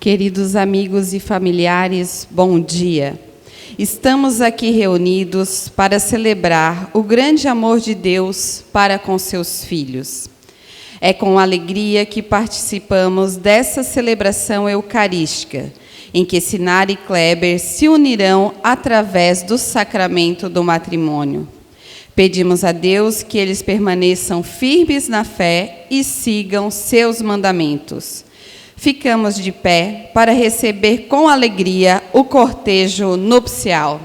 Queridos amigos e familiares, bom dia. Estamos aqui reunidos para celebrar o grande amor de Deus para com seus filhos. É com alegria que participamos dessa celebração eucarística, em que Sinara e Kleber se unirão através do sacramento do matrimônio. Pedimos a Deus que eles permaneçam firmes na fé e sigam seus mandamentos. Ficamos de pé para receber com alegria o cortejo nupcial.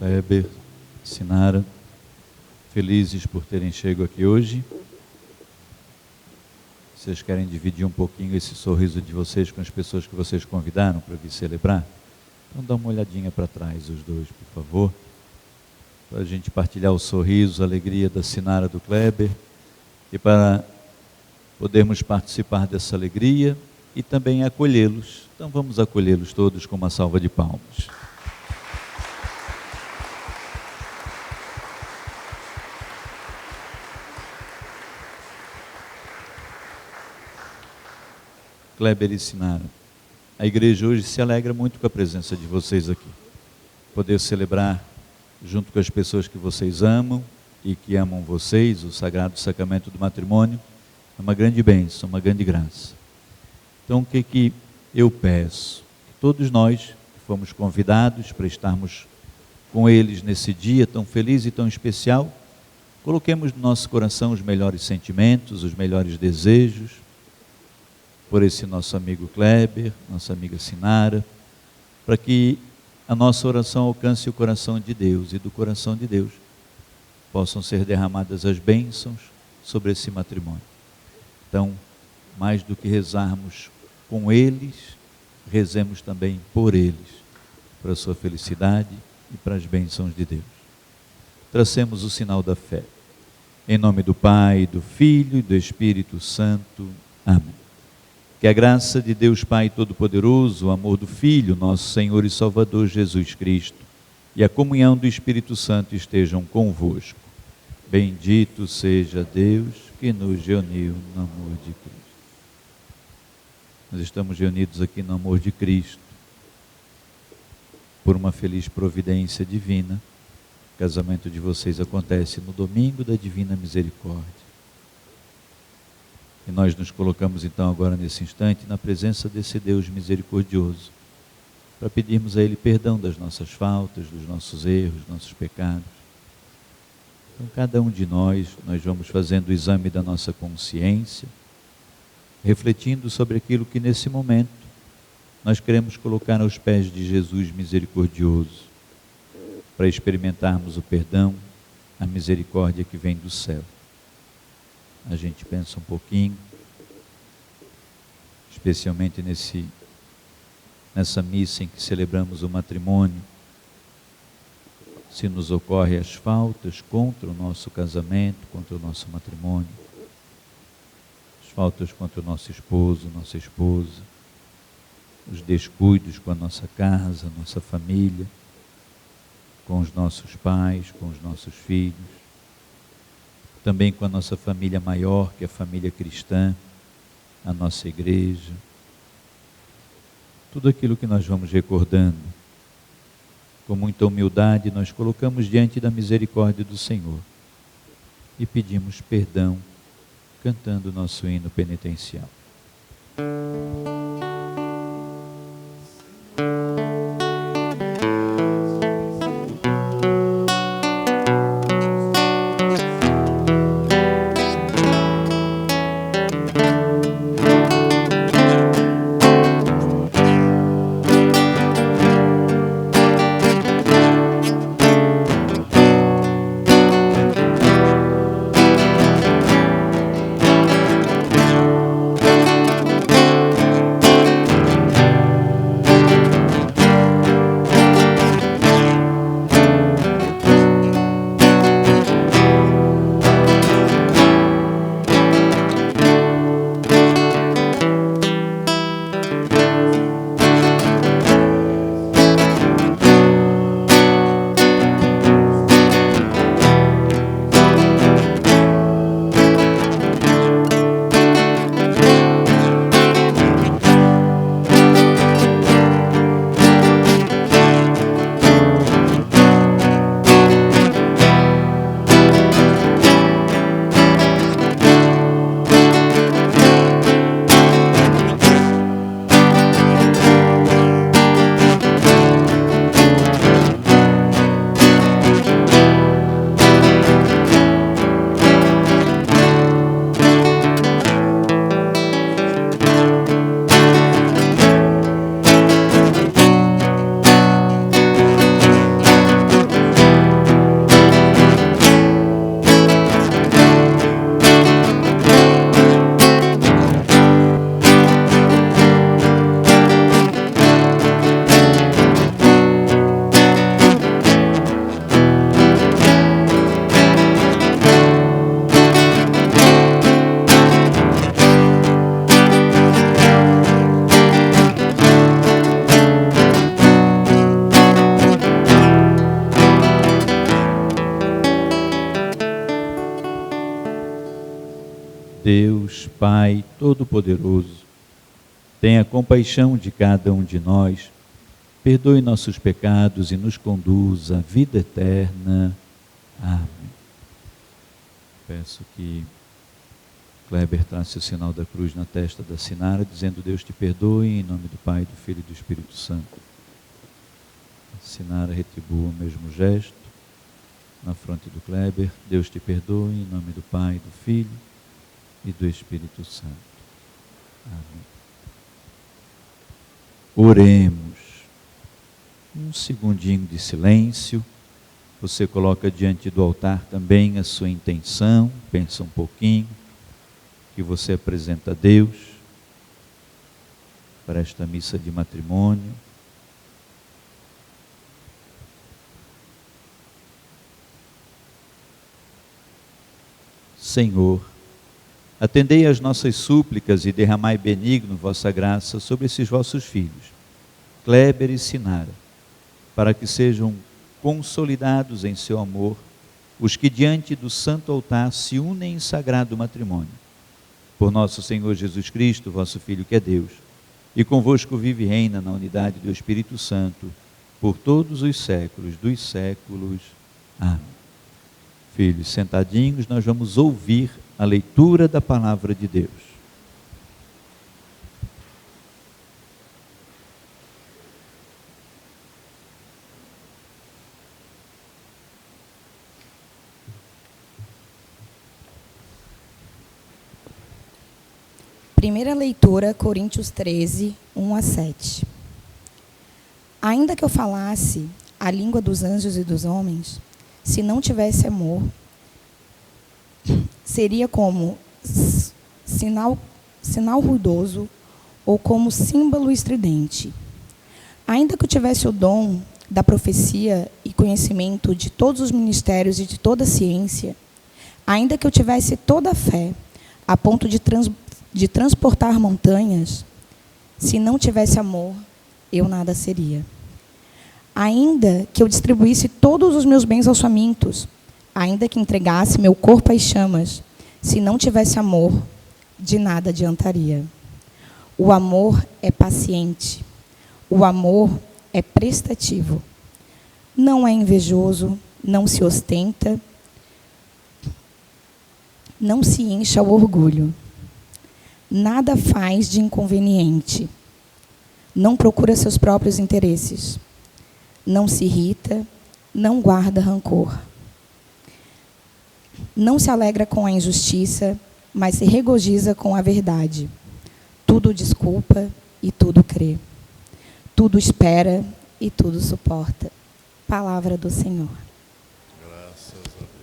Kleber, Sinara, felizes por terem chego aqui hoje. Vocês querem dividir um pouquinho esse sorriso de vocês com as pessoas que vocês convidaram para vir celebrar? Então dá uma olhadinha para trás, os dois, por favor, para a gente partilhar o sorriso, a alegria da Sinara, do Kleber, e para podermos participar dessa alegria e também acolhê-los. Então vamos acolhê-los todos com uma salva de palmas. Kleber e Sinara, a igreja hoje se alegra muito com a presença de vocês aqui. Poder celebrar junto com as pessoas que vocês amam e que amam vocês, o Sagrado Sacramento do Matrimônio, é uma grande bênção, uma grande graça. Então o que eu peço? Que todos nós que fomos convidados para estarmos com eles nesse dia tão feliz e tão especial, coloquemos no nosso coração os melhores sentimentos, os melhores desejos, por esse nosso amigo Kleber, nossa amiga Sinara, para que a nossa oração alcance o coração de Deus e do coração de Deus possam ser derramadas as bênçãos sobre esse matrimônio. Então, mais do que rezarmos com eles, rezemos também por eles, para a sua felicidade e para as bênçãos de Deus. Tracemos o sinal da fé. Em nome do Pai, do Filho e do Espírito Santo. Amém. Que a graça de Deus Pai Todo-Poderoso, o amor do Filho, nosso Senhor e Salvador Jesus Cristo, e a comunhão do Espírito Santo estejam convosco. Bendito seja Deus que nos reuniu no amor de Cristo. Nós estamos reunidos aqui no amor de Cristo, por uma feliz providência divina. O casamento de vocês acontece no domingo da Divina Misericórdia. E nós nos colocamos então agora nesse instante na presença desse Deus misericordioso, para pedirmos a Ele perdão das nossas faltas, dos nossos erros, dos nossos pecados. Então cada um de nós vamos fazendo o exame da nossa consciência, refletindo sobre aquilo que nesse momento nós queremos colocar aos pés de Jesus misericordioso, para experimentarmos o perdão, a misericórdia que vem do céu. A gente pensa um pouquinho, especialmente nessa missa em que celebramos o matrimônio, se nos ocorrem as faltas contra o nosso casamento, contra o nosso matrimônio, as faltas contra o nosso esposo, nossa esposa, os descuidos com a nossa casa, nossa família, com os nossos pais, com os nossos filhos, também com a nossa família maior, que é a família cristã, a nossa igreja. Tudo aquilo que nós vamos recordando, com muita humildade, nós colocamos diante da misericórdia do Senhor e pedimos perdão, cantando o nosso hino penitencial. Deus, Pai Todo-Poderoso, tenha compaixão de cada um de nós, perdoe nossos pecados e nos conduza à vida eterna. Amém. Peço que Kleber trace o sinal da cruz na testa da Sinara, dizendo: Deus te perdoe, em nome do Pai, do Filho e do Espírito Santo. A Sinara retribua o mesmo gesto na fronte do Kleber: Deus te perdoe, em nome do Pai, do Filho e do Espírito Santo. Amém. Oremos. Um segundinho de silêncio. Você coloca diante do altar também a sua intenção, pensa um pouquinho, que você apresenta a Deus. para esta missa de matrimônio. Senhor, atendei às nossas súplicas e derramai benigno vossa graça sobre esses vossos filhos, Kleber e Sinara, para que sejam consolidados em seu amor os que diante do santo altar se unem em sagrado matrimônio. Por nosso Senhor Jesus Cristo, vosso Filho que é Deus, e convosco vive e reina na unidade do Espírito Santo, por todos os séculos dos séculos. Amém. Filhos, sentadinhos, nós vamos ouvir a leitura da palavra de Deus. Primeira leitura, Coríntios 13, 1 a 7. Ainda que eu falasse a língua dos anjos e dos homens, se não tivesse amor, seria como sinal ruidoso ou como símbolo estridente. Ainda que eu tivesse o dom da profecia e conhecimento de todos os ministérios e de toda a ciência, ainda que eu tivesse toda a fé, a ponto de transportar montanhas, se não tivesse amor, eu nada seria. Ainda que eu distribuísse todos os meus bens aos famintos, ainda que entregasse meu corpo às chamas, se não tivesse amor, de nada adiantaria. O amor é paciente, o amor é prestativo, não é invejoso, não se ostenta, não se incha ao orgulho. Nada faz de inconveniente, não procura seus próprios interesses, não se irrita, não guarda rancor. Não se alegra com a injustiça, mas se regozija com a verdade. Tudo desculpa e tudo crê. Tudo espera e tudo suporta. Palavra do Senhor. Graças a Deus.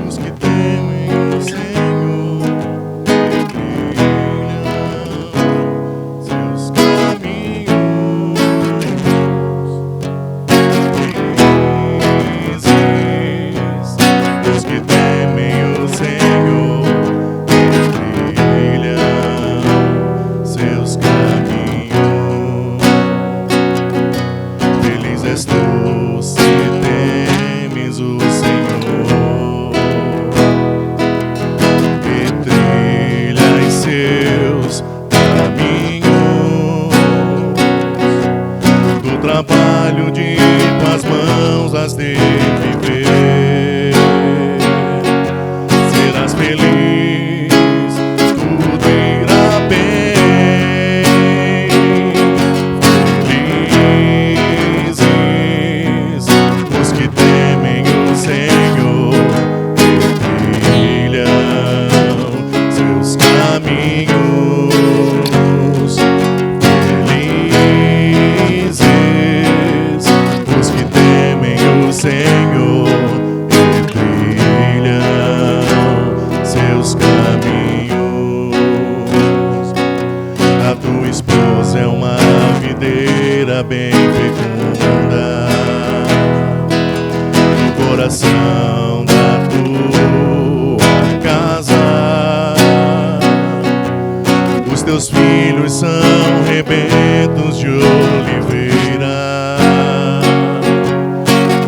Os que temem o Senhor, trilham seus caminhos. Felizes os que temem o Senhor, trilham seus caminhos. Feliz és tu se temes o Senhor, que trilhas seus caminhos. Do trabalho de tuas mãos has de viver, serás feliz, tudo irá bem. Felizes os que temem o Senhor, que trilham seus caminhos. Felizes os que temem o Senhor, que trilham seus caminhos. A tua esposa é uma videira bem fecunda, no coração da tua casa. Os teus filhos são rebentos de oliveira,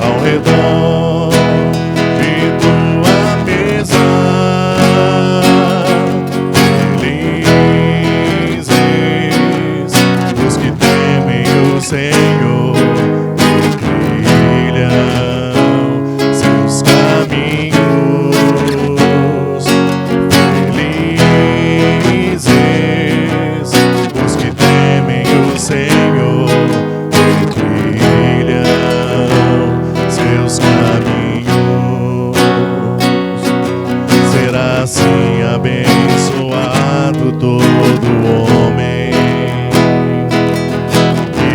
ao redor de tua mesa. Felizes os que temem o Senhor, que trilham seus caminhos. Felizes os que temem o Senhor, que trilham seus caminhos. Será assim abençoado todo homem que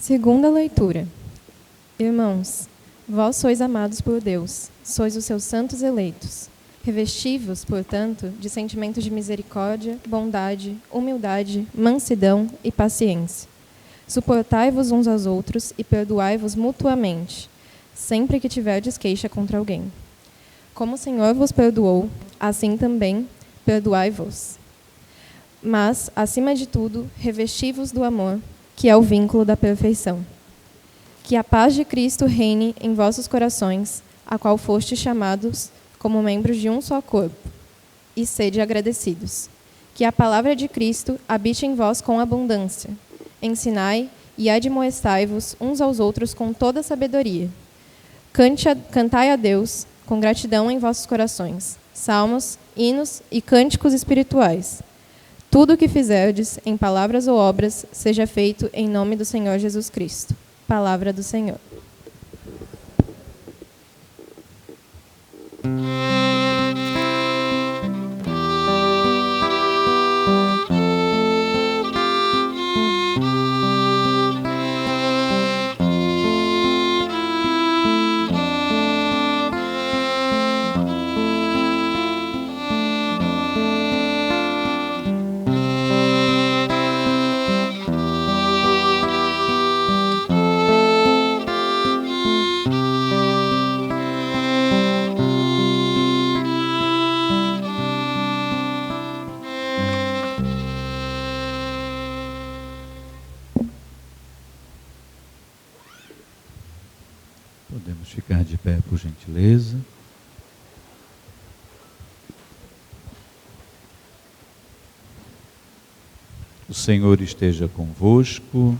Segunda leitura. Irmãos, vós sois amados por Deus, sois os seus santos eleitos. Revesti-vos, portanto, de sentimentos de misericórdia, bondade, humildade, mansidão e paciência. Suportai-vos uns aos outros e perdoai-vos mutuamente, sempre que tiverdes queixa contra alguém. Como o Senhor vos perdoou, assim também perdoai-vos. Mas, acima de tudo, revesti-vos do amor, que é o vínculo da perfeição. Que a paz de Cristo reine em vossos corações, a qual fostes chamados como membros de um só corpo, e sede agradecidos. Que a palavra de Cristo habite em vós com abundância. Ensinai e admoestai-vos uns aos outros com toda sabedoria. Cantai a Deus com gratidão em vossos corações, salmos, hinos e cânticos espirituais. Tudo o que fizerdes, em palavras ou obras, seja feito em nome do Senhor Jesus Cristo. Palavra do Senhor. Podemos ficar de pé, por gentileza. O Senhor esteja convosco.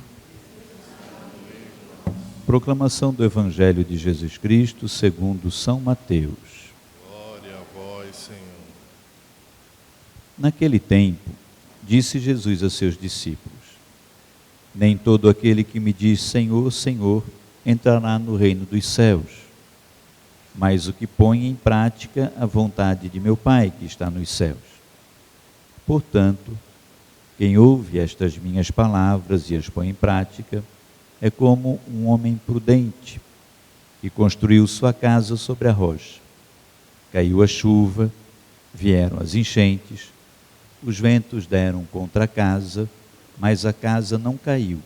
Proclamação do Evangelho de Jesus Cristo segundo São Mateus. Glória a vós, Senhor. Naquele tempo, disse Jesus a seus discípulos: Nem todo aquele que me diz Senhor, Senhor, entrará no reino dos céus, mas o que põe em prática a vontade de meu Pai que está nos céus. Portanto, quem ouve estas minhas palavras e as põe em prática é como um homem prudente que construiu sua casa sobre a rocha. Caiu a chuva, vieram as enchentes, os ventos deram contra a casa, mas a casa não caiu,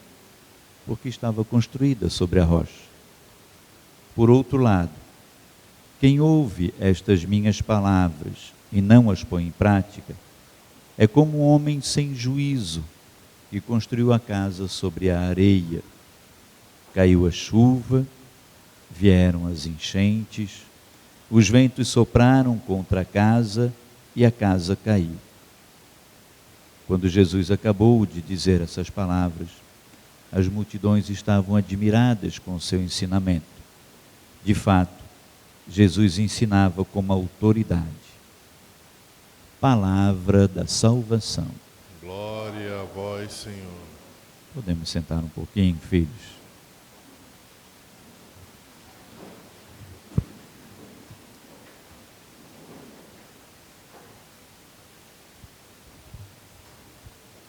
porque estava construída sobre a rocha. Por outro lado, quem ouve estas minhas palavras e não as põe em prática, é como um homem sem juízo que construiu a casa sobre a areia. Caiu a chuva, vieram as enchentes, os ventos sopraram contra a casa e a casa caiu. Quando Jesus acabou de dizer essas palavras, as multidões estavam admiradas com o seu ensinamento. De fato, Jesus ensinava com autoridade. Palavra da salvação. Glória a vós, Senhor. Podemos sentar um pouquinho, filhos?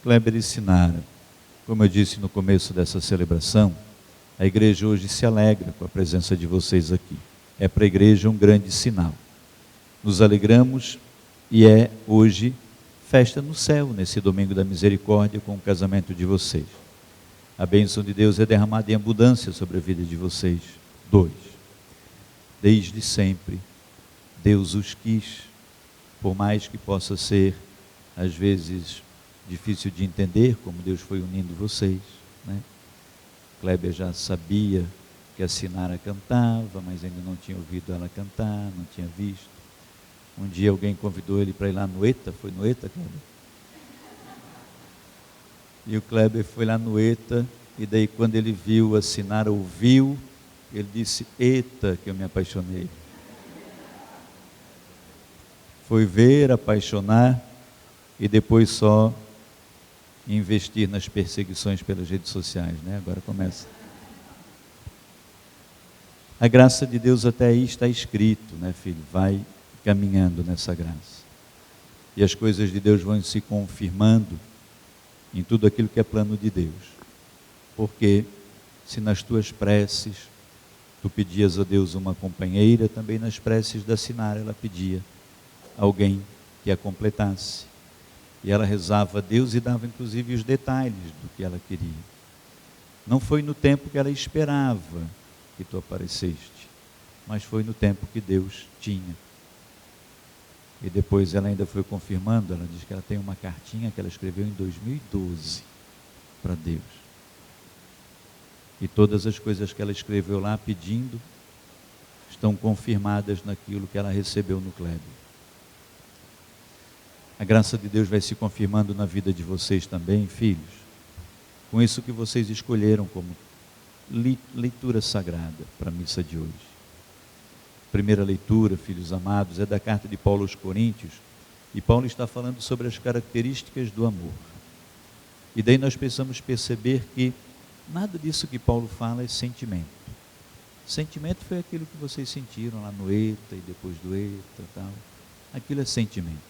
Kleber e Sinara, como eu disse no começo dessa celebração, a igreja hoje se alegra com a presença de vocês aqui. É para a igreja um grande sinal. Nos alegramos e é hoje festa no céu, nesse domingo da misericórdia, com o casamento de vocês. A bênção de Deus é derramada em abundância sobre a vida de vocês dois. Desde sempre, Deus os quis, por mais que possa ser, às vezes, difícil de entender como Deus foi unindo vocês, né? Kleber já sabia que a Sinara cantava, mas ainda não tinha ouvido ela cantar, não tinha visto. Um dia alguém convidou ele para ir lá no ETA, foi no ETA, Kleber? E o Kleber foi lá no ETA, e daí quando ele viu, a Sinara ouviu, ele disse: eita, que eu me apaixonei. Foi ver, apaixonar, e depois só investir nas perseguições pelas redes sociais, né? Agora começa. A graça de Deus até aí está escrito, né, filho? Vai caminhando nessa graça. E as coisas de Deus vão se confirmando em tudo aquilo que é plano de Deus. Porque Se nas tuas preces tu pedias a Deus uma companheira, também nas preces da Sinara ela pedia alguém que a completasse. E ela rezava a Deus e dava inclusive os detalhes do que ela queria. Não foi no tempo que ela esperava que tu apareceste, mas foi no tempo que Deus tinha. E depois ela ainda foi confirmando, ela diz que ela tem uma cartinha que ela escreveu em 2012 para Deus. E todas as coisas que ela escreveu lá pedindo estão confirmadas naquilo que ela recebeu no Kleber. A graça de Deus vai se confirmando na vida de vocês também, filhos, com isso que vocês escolheram como leitura sagrada para a missa de hoje. Primeira leitura, filhos amados, é da carta de Paulo aos Coríntios, e Paulo está falando sobre as características do amor. E daí nós precisamos perceber que nada disso que Paulo fala é sentimento. Sentimento foi aquilo que vocês sentiram lá no ETA e depois do ETA e tal. Aquilo é sentimento.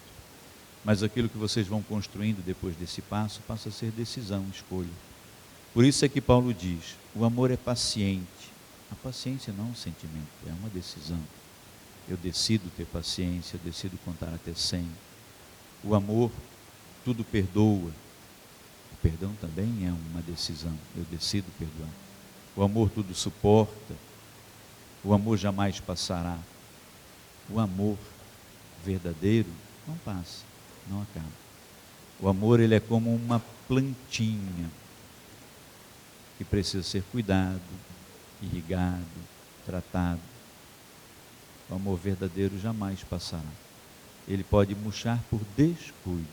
Mas aquilo que vocês vão construindo depois desse passo, passa a ser decisão, escolha. Por isso é que Paulo diz, o amor é paciente. A paciência não é um sentimento, é uma decisão. Eu decido ter paciência, eu decido contar até 100. O amor, tudo perdoa. O perdão também é uma decisão, eu decido perdoar. O amor tudo suporta. O amor jamais passará. O amor verdadeiro não passa, não acaba. O amor, ele é como uma plantinha que precisa ser cuidado, irrigado, tratado. O amor verdadeiro jamais passará. Ele pode murchar por descuido.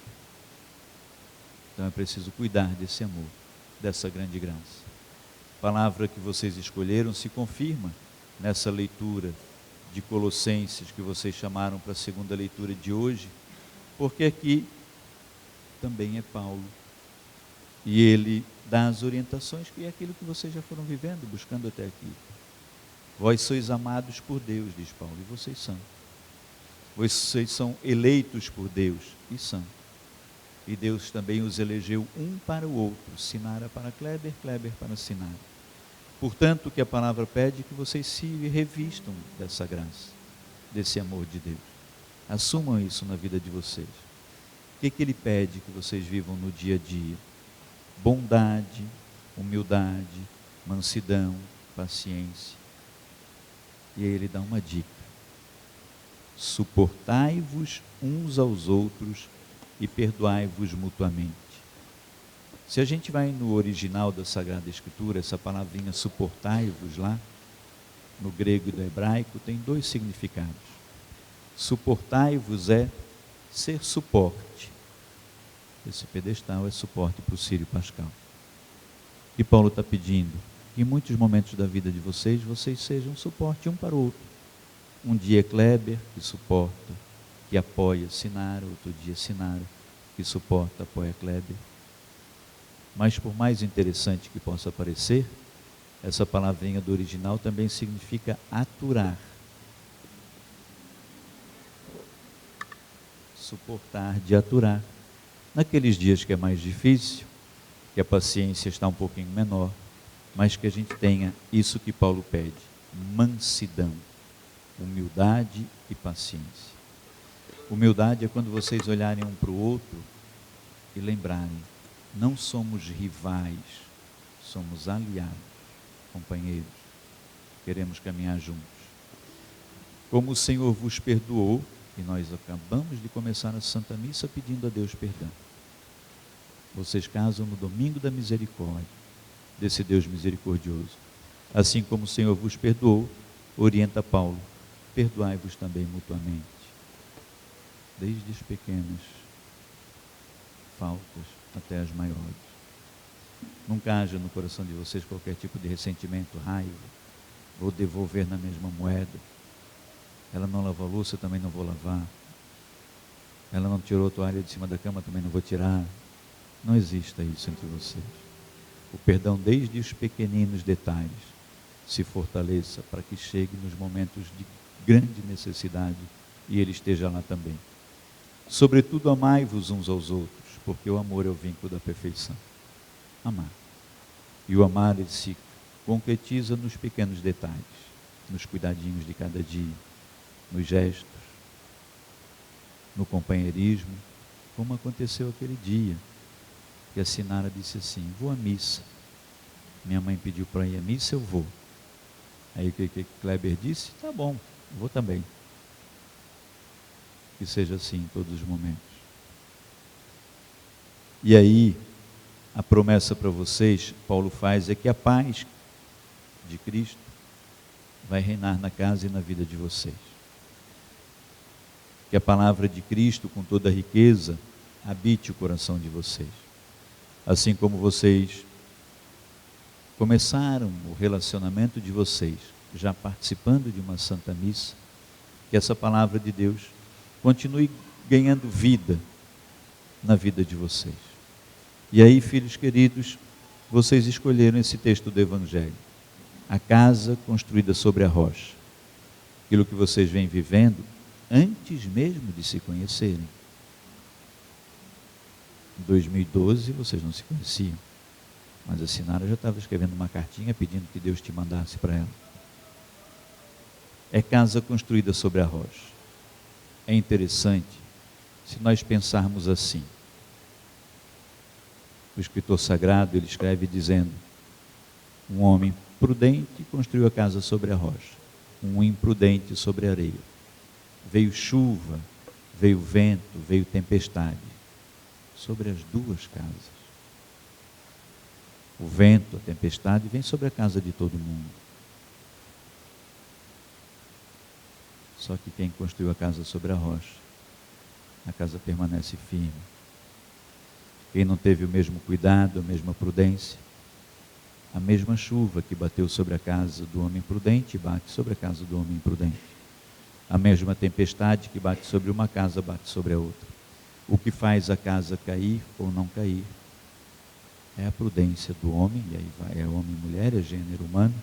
Então é preciso cuidar desse amor, dessa grande graça. A palavra que vocês escolheram se confirma nessa leitura de Colossenses que vocês chamaram para a segunda leitura de hoje, porque aqui também é Paulo. E ele dá as orientações, que é aquilo que vocês já foram vivendo, buscando até aqui. Vós sois amados por Deus, diz Paulo, e vocês são. Vocês são eleitos por Deus, e são. E Deus também os elegeu um para o outro, Sinara para Kleber, Kleber para Sinara. Portanto, o que a palavra pede é que vocês se revistam dessa graça, desse amor de Deus. Assumam isso na vida de vocês. O que ele pede que vocês vivam no dia a dia? Bondade, humildade, mansidão, paciência. E aí ele dá uma dica. Suportai-vos uns aos outros e perdoai-vos mutuamente. Se a gente vai no original da Sagrada Escritura, essa palavrinha suportai-vos lá, no grego e do hebraico, tem dois significados. Suportai-vos é ser suporte. Esse pedestal é suporte para o Círio Pascal. E Paulo está pedindo que em muitos momentos da vida de vocês, vocês sejam suporte um para o outro. Um dia Kleber, que suporta, que apoia Sinara, outro dia Sinara, que suporta, apoia Kleber. Mas por mais interessante que possa parecer, essa palavrinha do original também significa aturar. Suportar, de aturar. Naqueles dias que é mais difícil, que a paciência está um pouquinho menor, mas que a gente tenha isso que Paulo pede, mansidão, humildade e paciência. Humildade é quando vocês olharem um para o outro e lembrarem, não somos rivais, somos aliados, companheiros, queremos caminhar juntos. Como o Senhor vos perdoou, e nós acabamos de começar a Santa Missa pedindo a Deus perdão. Vocês casam no domingo da misericórdia, desse Deus misericordioso. Assim como o Senhor vos perdoou, orienta Paulo, perdoai-vos também mutuamente. Desde as pequenas faltas até as maiores. Nunca haja no coração de vocês qualquer tipo de ressentimento, raiva, vou devolver na mesma moeda. Ela não lavou a louça, eu também não vou lavar. Ela não tirou a toalha de cima da cama, também não vou tirar. Não exista isso entre vocês. O perdão desde os pequeninos detalhes se fortaleça para que chegue nos momentos de grande necessidade e ele esteja lá também. Sobretudo amai-vos uns aos outros, porque o amor é o vínculo da perfeição. Amar. E o amar, ele se concretiza nos pequenos detalhes, nos cuidadinhos de cada dia, nos gestos, no companheirismo, como aconteceu aquele dia, que a Sinara disse assim: vou à missa. Minha mãe pediu para ir à missa, eu vou. Aí o que Kleber disse? Tá bom, vou também. Que seja assim em todos os momentos. E aí, a promessa para vocês, Paulo faz, é que a paz de Cristo vai reinar na casa e na vida de vocês. Que a palavra de Cristo, com toda a riqueza, habite o coração de vocês. Assim como vocês começaram o relacionamento de vocês, já participando de uma Santa Missa, que essa palavra de Deus continue ganhando vida na vida de vocês. E aí, filhos queridos, vocês escolheram esse texto do Evangelho, a casa construída sobre a rocha, aquilo que vocês vêm vivendo antes mesmo de se conhecerem. Em 2012 vocês não se conheciam, mas a Sinara já estava escrevendo uma cartinha pedindo que Deus te mandasse para ela. É casa construída sobre a rocha. É interessante se nós pensarmos assim. O escritor sagrado, ele escreve dizendo: um homem prudente construiu a casa sobre a rocha, um imprudente sobre a areia. Veio chuva, veio vento, veio tempestade sobre as duas casas. O vento, a tempestade vem sobre a casa de todo mundo. Só que quem construiu a casa sobre a rocha, a casa permanece firme. Quem não teve o mesmo cuidado, a mesma prudência, a mesma chuva que bateu sobre a casa do homem prudente, bate sobre a casa do homem imprudente. A mesma tempestade que bate sobre uma casa, bate sobre a outra. O que faz a casa cair ou não cair é a prudência do homem, e aí vai, é homem e mulher, é gênero humano,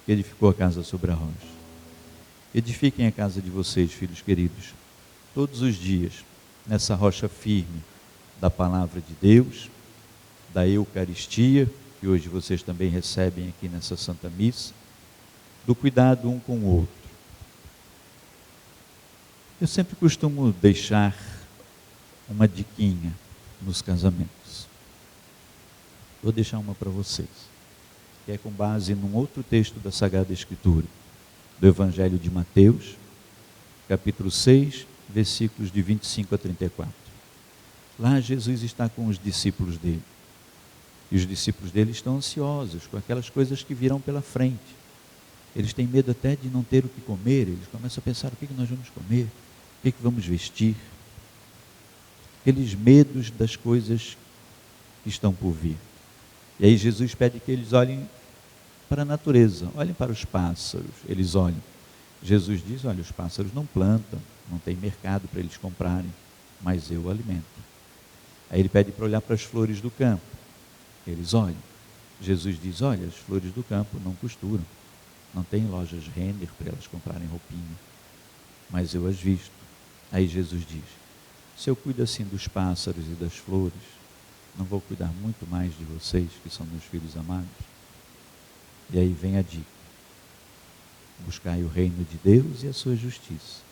que edificou a casa sobre a rocha. Edifiquem a casa de vocês, filhos queridos, todos os dias, nessa rocha firme da palavra de Deus, da Eucaristia, que hoje vocês também recebem aqui nessa Santa Missa, do cuidado um com o outro. Eu sempre costumo deixar uma diquinha nos casamentos. Vou deixar uma para vocês, que é com base num outro texto da Sagrada Escritura, do Evangelho de Mateus, capítulo 6, versículos de 25 a 34. Lá Jesus está com os discípulos dele. E os discípulos dele estão ansiosos com aquelas coisas que virão pela frente. Eles têm medo até de não ter o que comer. Eles começam a pensar: o que nós vamos comer? O que vamos vestir? Aqueles medos das coisas que estão por vir. E aí Jesus pede que eles olhem para a natureza, olhem para os pássaros. Eles olham. Jesus diz: olha, os pássaros não plantam, não tem mercado para eles comprarem, mas eu alimento. Aí ele pede para olhar para as flores do campo. Eles olham. Jesus diz: olha, as flores do campo não costuram, não tem lojas Renner para elas comprarem roupinha, mas eu as visto. Aí Jesus diz: se eu cuido assim dos pássaros e das flores, não vou cuidar muito mais de vocês, que são meus filhos amados? E aí vem a dica: buscai o reino de Deus e a sua justiça.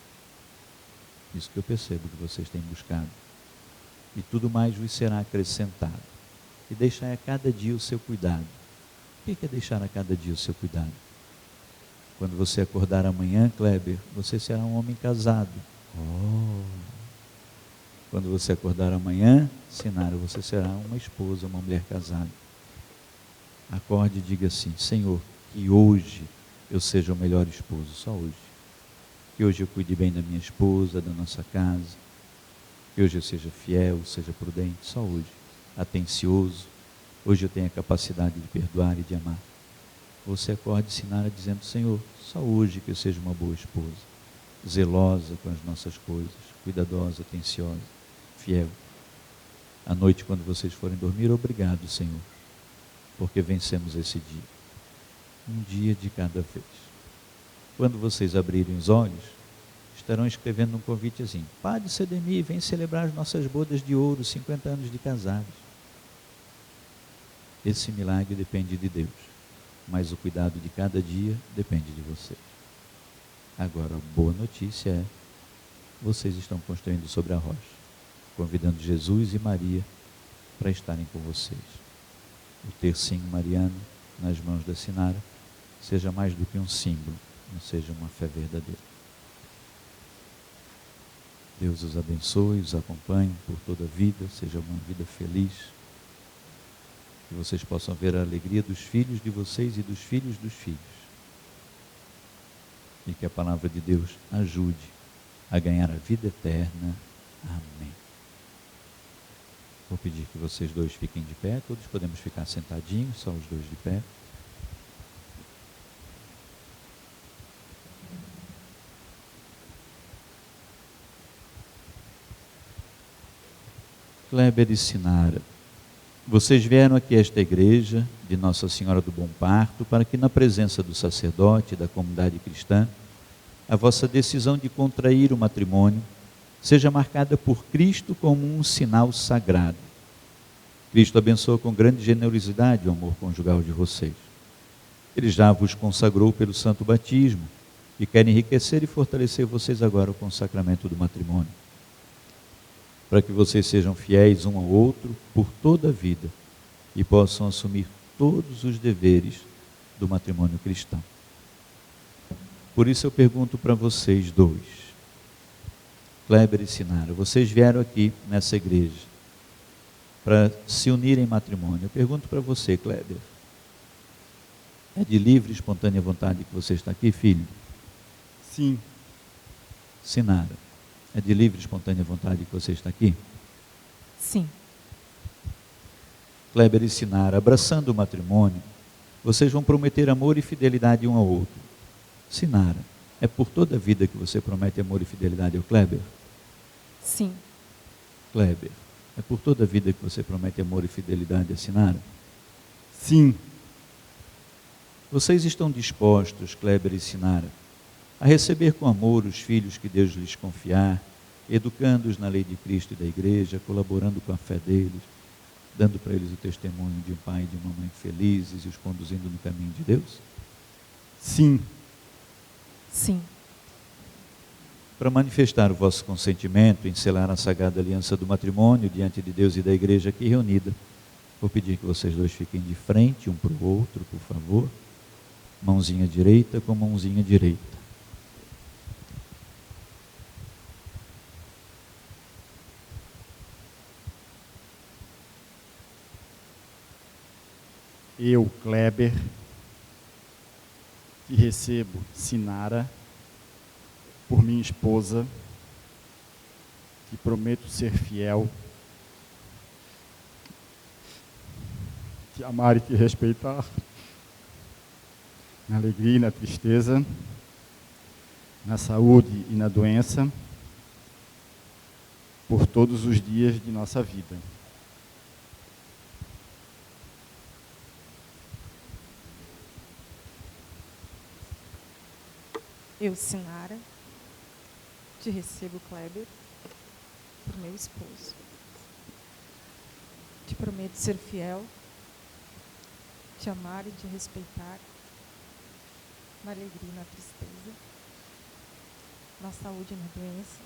Isso que eu percebo que vocês têm buscado. E tudo mais vos será acrescentado. E deixai a cada dia o seu cuidado. O que é deixar a cada dia o seu cuidado? Quando você acordar amanhã, Kleber, você será um homem casado. Quando você acordar amanhã, Sinara, você será uma esposa, uma mulher casada. Acorde e diga assim: Senhor, que hoje eu seja o melhor esposo, só hoje. Que hoje eu cuide bem da minha esposa, da nossa casa. Que hoje eu seja fiel, seja prudente, só hoje. Atencioso. Hoje eu tenho a capacidade de perdoar e de amar. Você acorde, Sinara, dizendo: Senhor, só hoje que eu seja uma boa esposa, zelosa com as nossas coisas, cuidadosa, atenciosa, fiel. À noite, quando vocês forem dormir, obrigado, Senhor, porque vencemos esse dia. Um dia de cada vez. Quando vocês abrirem os olhos, estarão escrevendo um convite assim: Padre Sedemir, vem celebrar as nossas bodas de ouro, 50 anos de casados. Esse milagre depende de Deus. mas o cuidado de cada dia depende de você. Agora, a boa notícia é: vocês estão construindo sobre a rocha, convidando Jesus e Maria para estarem com vocês. O tercinho mariano nas mãos da Sinara seja mais do que um símbolo, mas seja uma fé verdadeira. Deus os abençoe, os acompanhe por toda a vida, seja uma vida feliz. Que vocês possam ver a alegria dos filhos de vocês e dos filhos. E que a palavra de Deus ajude a ganhar a vida eterna. Amém. Vou pedir que vocês dois fiquem de pé, todos podemos ficar sentadinhos, só os dois de pé. Kleber e Sinara, vocês vieram aqui a esta igreja de Nossa Senhora do Bom Parto para que, na presença do sacerdote e da comunidade cristã, a vossa decisão de contrair o matrimônio seja marcada por Cristo como um sinal sagrado. Cristo abençoa com grande generosidade o amor conjugal de vocês. Ele já vos consagrou pelo santo batismo e quer enriquecer e fortalecer vocês agora com o sacramento do matrimônio, para que vocês sejam fiéis um ao outro por toda a vida e possam assumir todos os deveres do matrimônio cristão. Por isso eu pergunto para vocês dois, Kleber e Sinara, vocês vieram aqui nessa igreja para se unirem em matrimônio. Eu pergunto para você, Kleber, é de livre e espontânea vontade que você está aqui, filho? Sim. Sinara, é de livre e espontânea vontade que você está aqui? Sim. Kleber e Sinara, abraçando o matrimônio, vocês vão prometer amor e fidelidade um ao outro. Sinara, é por toda a vida que você promete amor e fidelidade ao Kleber? Sim. Kleber, é por toda a vida que você promete amor e fidelidade a Sinara? Sim. Vocês estão dispostos, Kleber e Sinara, a receber com amor os filhos que Deus lhes confiar, educando-os na lei de Cristo e da igreja, colaborando com a fé deles, dando para eles o testemunho de um pai e de uma mãe felizes e os conduzindo no caminho de Deus? Sim. Sim. Para manifestar o vosso consentimento em selar a sagrada aliança do matrimônio diante de Deus e da igreja aqui reunida, vou pedir que vocês dois fiquem de frente um para o outro, por favor. Mãozinha direita com mãozinha direita. Eu, Kleber, que recebo Sinara por minha esposa, que prometo ser fiel, te amar e te respeitar, na alegria e na tristeza, na saúde e na doença, por todos os dias de nossa vida. Eu, Sinara, te recebo, Kleber, por meu esposo. Te prometo ser fiel, te amar e te respeitar, na alegria e na tristeza, na saúde e na doença,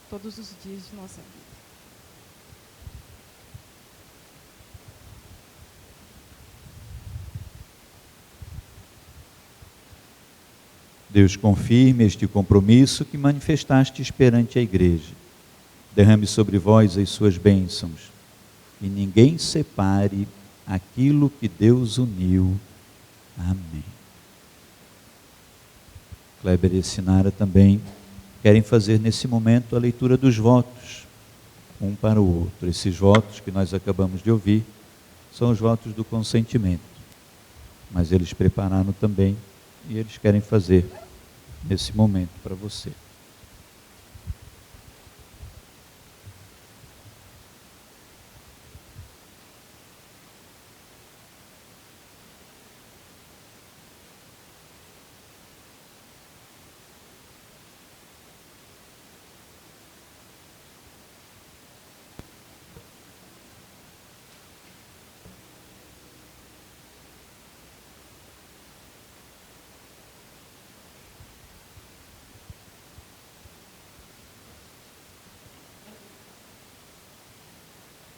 todos os dias de nossa vida. Deus confirme este compromisso que manifestastes perante a igreja. Derrame sobre vós as suas bênçãos, e ninguém separe aquilo que Deus uniu. Amém. Kleber e Sinara também querem fazer nesse momento a leitura dos votos, um para o outro. Esses votos que nós acabamos de ouvir são os votos do consentimento, mas eles prepararam também e eles querem fazer nesse momento para você.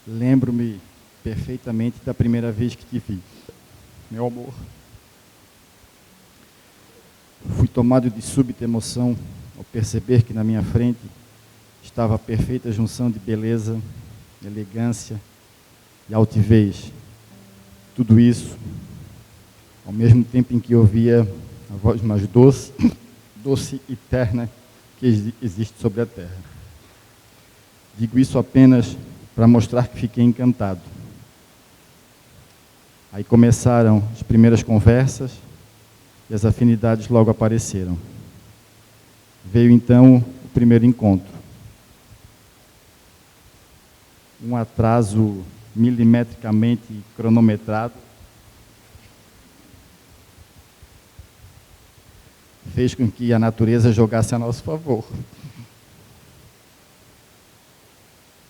Lembro-me perfeitamente da primeira vez que te vi, meu amor. Fui tomado de súbita emoção ao perceber que na minha frente estava a perfeita junção de beleza, elegância e altivez. Tudo isso, ao mesmo tempo em que ouvia a voz mais doce, doce e terna que existe sobre a terra. Digo isso apenas para mostrar que fiquei encantado. Aí começaram as primeiras conversas e as afinidades logo apareceram. Veio então o primeiro encontro. Um atraso milimetricamente cronometrado fez com que a natureza jogasse a nosso favor.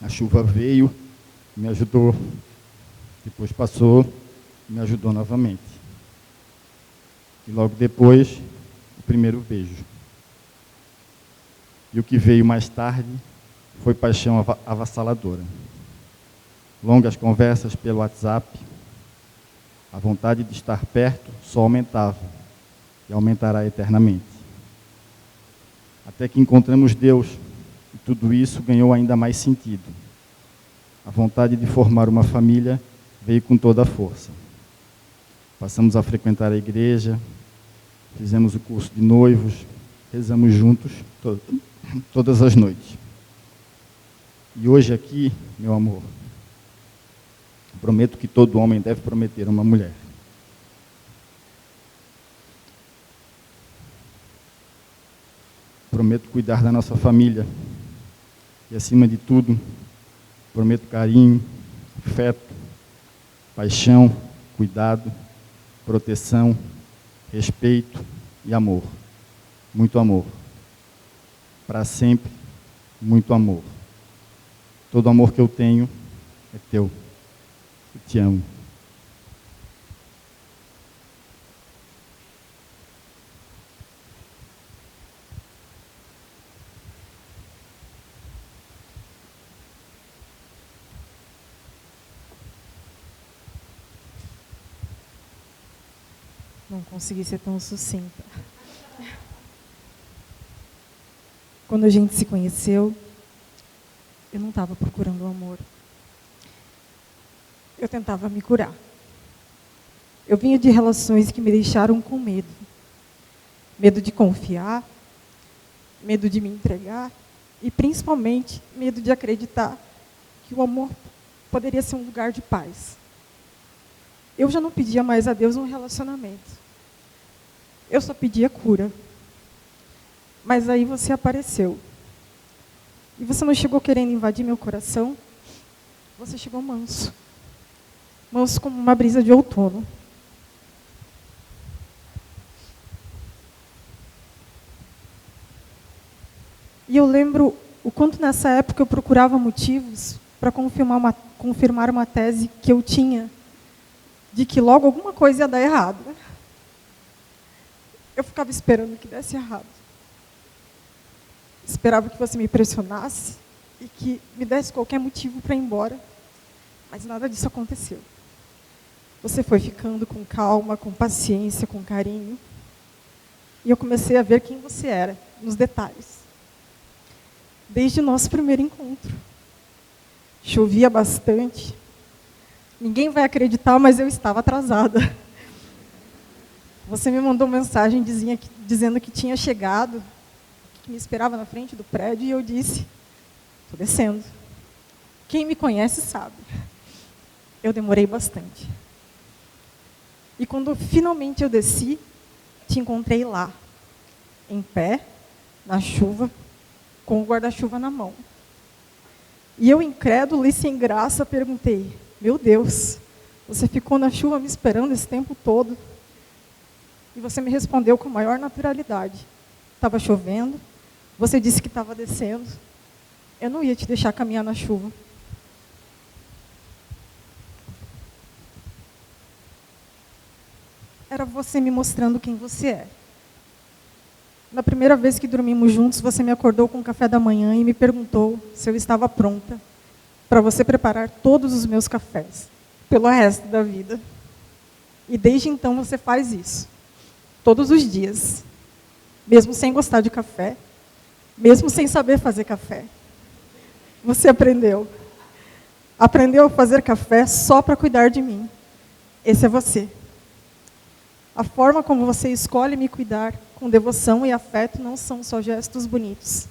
A chuva veio, me ajudou, depois passou, me ajudou novamente. E logo depois, o primeiro beijo. E o que veio mais tarde foi paixão avassaladora. Longas conversas pelo WhatsApp, a vontade de estar perto só aumentava e aumentará eternamente. Até que encontramos Deus e tudo isso ganhou ainda mais sentido. A vontade de formar uma família veio com toda a força. Passamos a frequentar a igreja, fizemos o curso de noivos, rezamos juntos todas as noites. E hoje aqui, meu amor, prometo que todo homem deve prometer a uma mulher. Prometo cuidar da nossa família e, acima de tudo, prometo carinho, afeto, paixão, cuidado, proteção, respeito e amor. Muito amor. Para sempre, muito amor. Todo amor que eu tenho é teu. Eu te amo. Não consegui ser tão sucinta. Quando a gente se conheceu, eu não estava procurando o amor. Eu tentava me curar. Eu vinha de relações que me deixaram com medo. Medo de confiar, medo de me entregar e, principalmente, medo de acreditar que o amor poderia ser um lugar de paz. Eu já não pedia mais a Deus um relacionamento. Eu só pedia cura. Mas aí você apareceu. E você não chegou querendo invadir meu coração. Você chegou manso. Manso como uma brisa de outono. E eu lembro o quanto nessa época eu procurava motivos para confirmar uma tese que eu tinha de que logo alguma coisa ia dar errado. Eu ficava esperando que desse errado. Esperava que você me pressionasse e que me desse qualquer motivo para ir embora. Mas nada disso aconteceu. Você foi ficando com calma, com paciência, com carinho. E eu comecei a ver quem você era, nos detalhes. Desde o nosso primeiro encontro. Chovia bastante. Ninguém vai acreditar, mas eu estava atrasada. Você me mandou mensagem dizendo que tinha chegado, que me esperava na frente do prédio, e eu disse, estou descendo. Quem me conhece sabe. Eu demorei bastante. E quando finalmente eu desci, te encontrei lá, em pé, na chuva, com o guarda-chuva na mão. E eu, incrédula e sem graça, perguntei, meu Deus, você ficou na chuva me esperando esse tempo todo? E você me respondeu com a maior naturalidade. Estava chovendo, você disse que estava descendo. Eu não ia te deixar caminhar na chuva. Era você me mostrando quem você é. Na primeira vez que dormimos juntos, você me acordou com o café da manhã e me perguntou se eu estava pronta. para você preparar todos os meus cafés, pelo resto da vida. E desde então você faz isso, todos os dias, mesmo sem gostar de café, mesmo sem saber fazer café. Você aprendeu. Aprendeu a fazer café só para cuidar de mim. Esse é você. A forma como você escolhe me cuidar com devoção e afeto não são só gestos bonitos.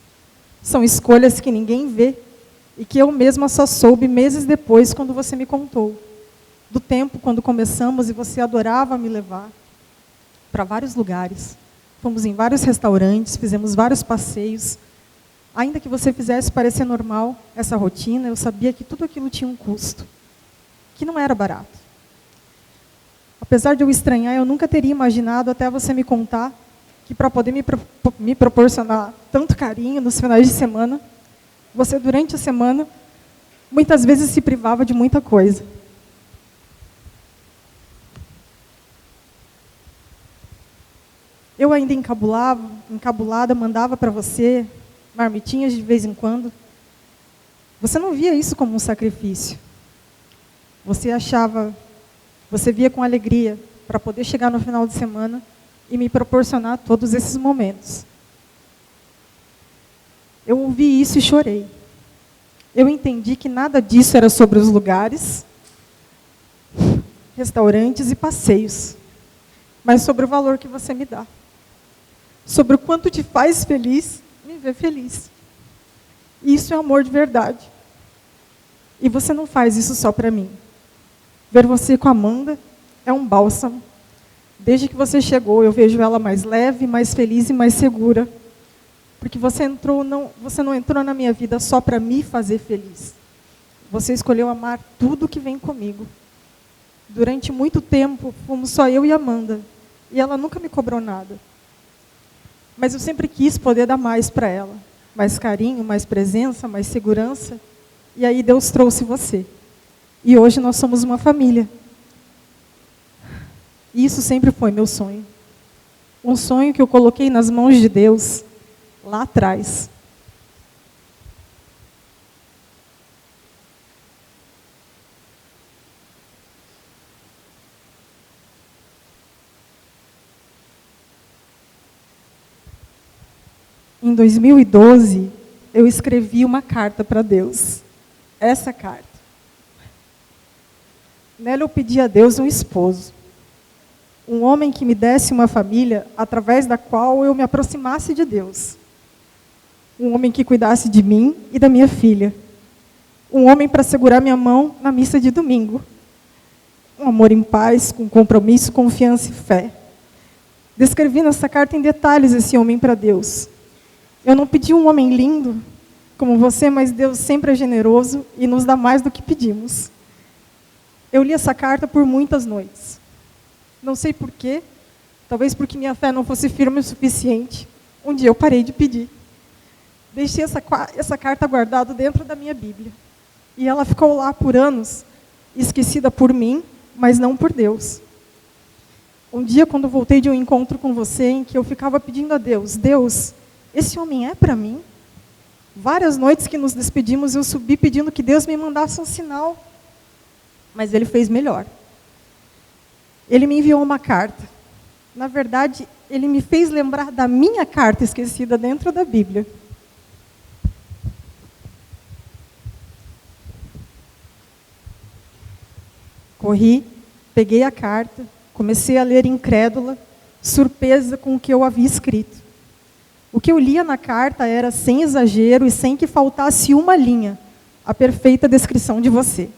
São escolhas que ninguém vê e que eu mesma só soube meses depois, quando você me contou. Do tempo quando começamos e você adorava me levar para vários lugares. Fomos em vários restaurantes, fizemos vários passeios. Ainda que você fizesse parecer normal essa rotina, eu sabia que tudo aquilo tinha um custo, que não era barato. Apesar de eu estranhar, eu nunca teria imaginado, até você me contar, que para poder me proporcionar tanto carinho nos finais de semana, você, durante a semana, muitas vezes se privava de muita coisa. Eu ainda encabulada, mandava para você marmitinhas de vez em quando. Você não via isso como um sacrifício. Você via com alegria para poder chegar no final de semana e me proporcionar todos esses momentos. Eu ouvi isso e chorei. Eu entendi que nada disso era sobre os lugares, restaurantes e passeios, mas sobre o valor que você me dá. Sobre o quanto te faz feliz me ver feliz. E isso é amor de verdade. E você não faz isso só para mim. Ver você com a Amanda é um bálsamo. Desde que você chegou, eu vejo ela mais leve, mais feliz e mais segura. Porque você não entrou na minha vida só para me fazer feliz. Você escolheu amar tudo que vem comigo. Durante muito tempo, fomos só eu e a Amanda. E ela nunca me cobrou nada. Mas eu sempre quis poder dar mais para ela. Mais carinho, mais presença, mais segurança. E aí Deus trouxe você. E hoje nós somos uma família. E isso sempre foi meu sonho. Um sonho que eu coloquei nas mãos de Deus lá atrás. Em 2012, eu escrevi uma carta para Deus. Essa carta. Nela eu pedi a Deus um esposo. Um homem que me desse uma família através da qual eu me aproximasse de Deus. Um homem que cuidasse de mim e da minha filha. Um homem para segurar minha mão na missa de domingo. Um amor em paz, com compromisso, confiança e fé. Descrevi nessa carta em detalhes esse homem para Deus. Eu não pedi um homem lindo como você, mas Deus sempre é generoso e nos dá mais do que pedimos. Eu li essa carta por muitas noites. Não sei porquê, talvez porque minha fé não fosse firme o suficiente. Um dia eu parei de pedir. Deixei essa carta guardada dentro da minha Bíblia. E ela ficou lá por anos, esquecida por mim, mas não por Deus. Um dia, quando voltei de um encontro com você, em que eu ficava pedindo a Deus, Deus, esse homem é para mim? Várias noites que nos despedimos, eu subi pedindo que Deus me mandasse um sinal. Mas Ele fez melhor. Ele me enviou uma carta. Na verdade, Ele me fez lembrar da minha carta esquecida dentro da Bíblia. Corri, peguei a carta, comecei a ler incrédula, surpresa com o que eu havia escrito. O que eu lia na carta era, sem exagero e sem que faltasse uma linha, a perfeita descrição de você.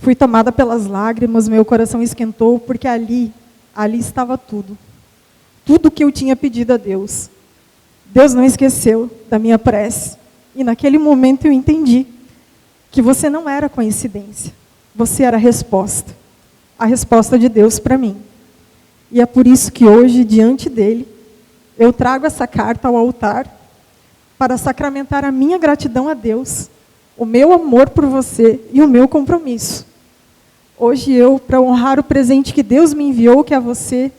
Fui tomada pelas lágrimas, meu coração esquentou, porque ali estava tudo. Tudo o que eu tinha pedido a Deus. Deus não esqueceu da minha prece. E naquele momento eu entendi que você não era coincidência. Você era a resposta de Deus para mim. E é por isso que hoje, diante dele, eu trago essa carta ao altar para sacramentar a minha gratidão a Deus, o meu amor por você e o meu compromisso. Hoje para honrar o presente que Deus me enviou, que é você,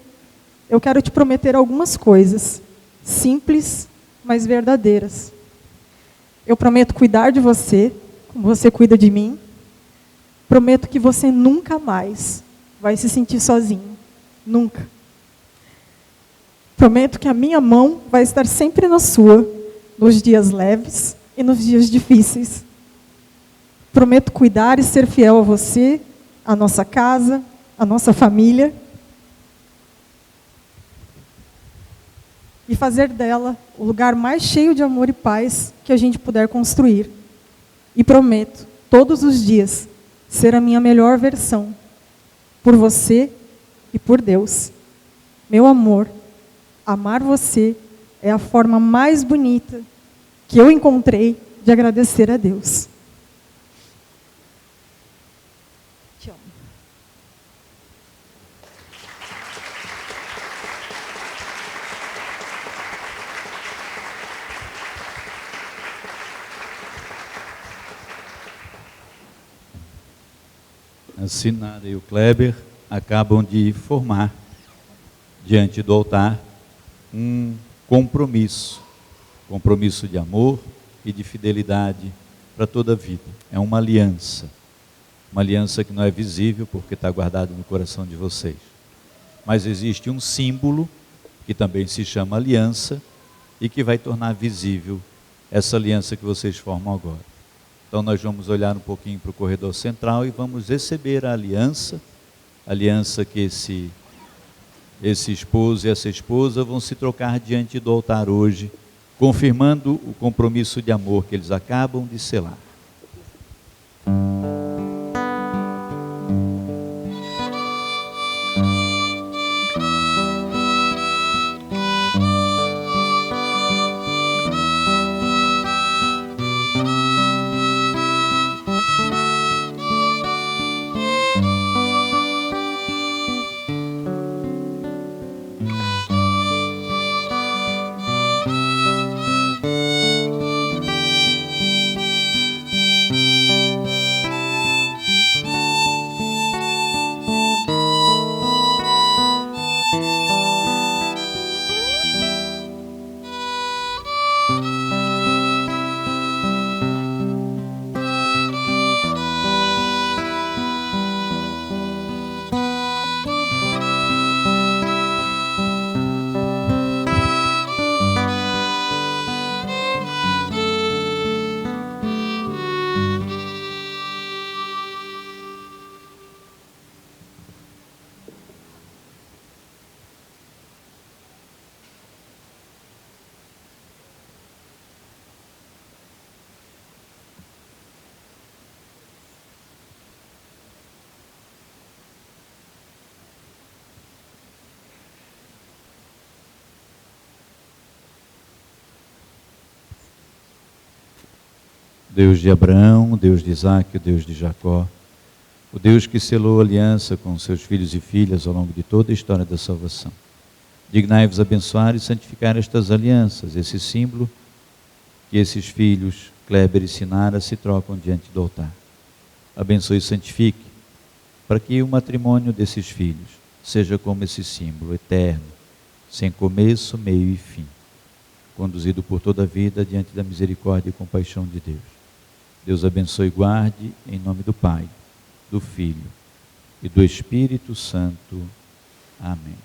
eu quero te prometer algumas coisas, simples, mas verdadeiras. Eu prometo cuidar de você, como você cuida de mim. Prometo que você nunca mais vai se sentir sozinho. Nunca. Prometo que a minha mão vai estar sempre na sua, nos dias leves e nos dias difíceis. Prometo cuidar e ser fiel a você, a nossa casa, a nossa família. E fazer dela o lugar mais cheio de amor e paz que a gente puder construir. E prometo, todos os dias, ser a minha melhor versão, por você e por Deus. Meu amor, amar você é a forma mais bonita que eu encontrei de agradecer a Deus. Te amo. A Sinara e o Kleber acabam de formar, diante do altar, um compromisso de amor e de fidelidade para toda a vida. É uma aliança que não é visível porque está guardada no coração de vocês. Mas existe um símbolo que também se chama aliança e que vai tornar visível essa aliança que vocês formam agora. Então nós vamos olhar um pouquinho para o corredor central e vamos receber a aliança que esse esposo e essa esposa vão se trocar diante do altar hoje, confirmando o compromisso de amor que eles acabam de selar. Deus de Abraão, o Deus de Isaac, o Deus de Jacó, o Deus que selou aliança com seus filhos e filhas ao longo de toda a história da salvação. Dignai-vos abençoar e santificar estas alianças, esse símbolo que esses filhos, Kleber e Sinara, se trocam diante do altar. Abençoe e santifique, para que o matrimônio desses filhos seja como esse símbolo eterno, sem começo, meio e fim, conduzido por toda a vida diante da misericórdia e compaixão de Deus. Deus abençoe e guarde, em nome do Pai, do Filho e do Espírito Santo. Amém.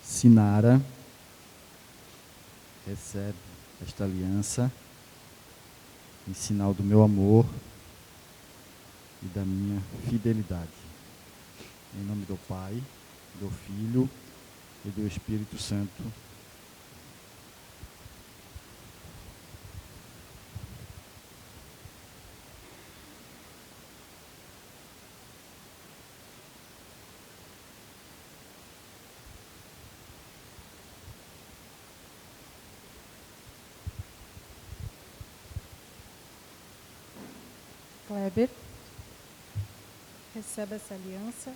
Sinara recebe esta aliança em sinal do meu amor e da minha fidelidade. Em nome do Pai, do Filho e do Espírito Santo. Kleber, recebe essa aliança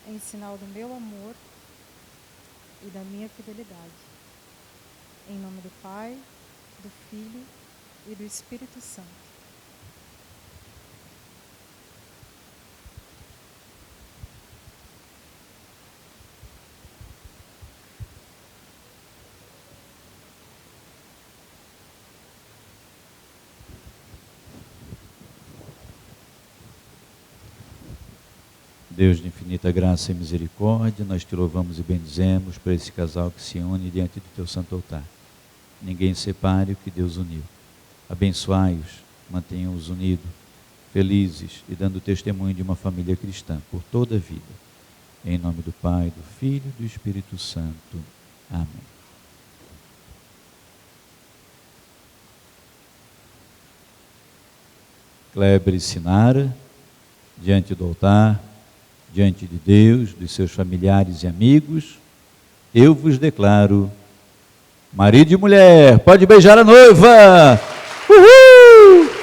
em sinal do meu amor e da minha fidelidade. Em nome do Pai, do Filho e do Espírito Santo. Deus de infinita graça e misericórdia, nós te louvamos e bendizemos por esse casal que se une diante do teu santo altar. Ninguém separe o que Deus uniu. Abençoai-os, mantenham-os unidos, felizes e dando testemunho de uma família cristã por toda a vida. Em nome do Pai, do Filho e do Espírito Santo. Amém. Kleber e Sinara, diante do altar, diante de Deus, dos seus familiares e amigos, eu vos declaro marido e mulher. Pode beijar a noiva. Uhul!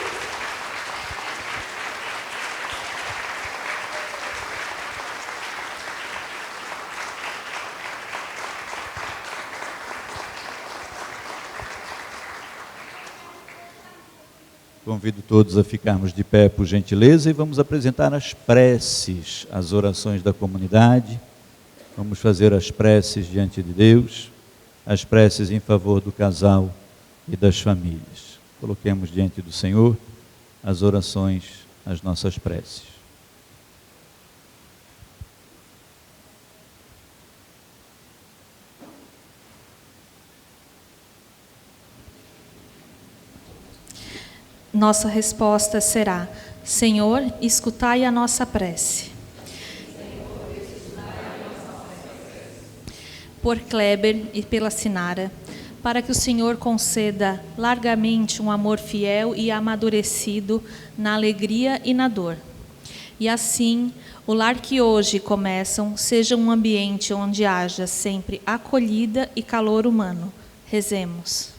Convido todos a ficarmos de pé, por gentileza, e vamos apresentar as preces, as orações da comunidade. Vamos fazer as preces diante de Deus, as preces em favor do casal e das famílias. Coloquemos diante do Senhor as orações, as nossas preces. Nossa resposta será: Senhor, escutai a nossa prece. Por Kleber e pela Sinara, para que o Senhor conceda largamente um amor fiel e amadurecido na alegria e na dor. E assim, o lar que hoje começam seja um ambiente onde haja sempre acolhida e calor humano. Rezemos.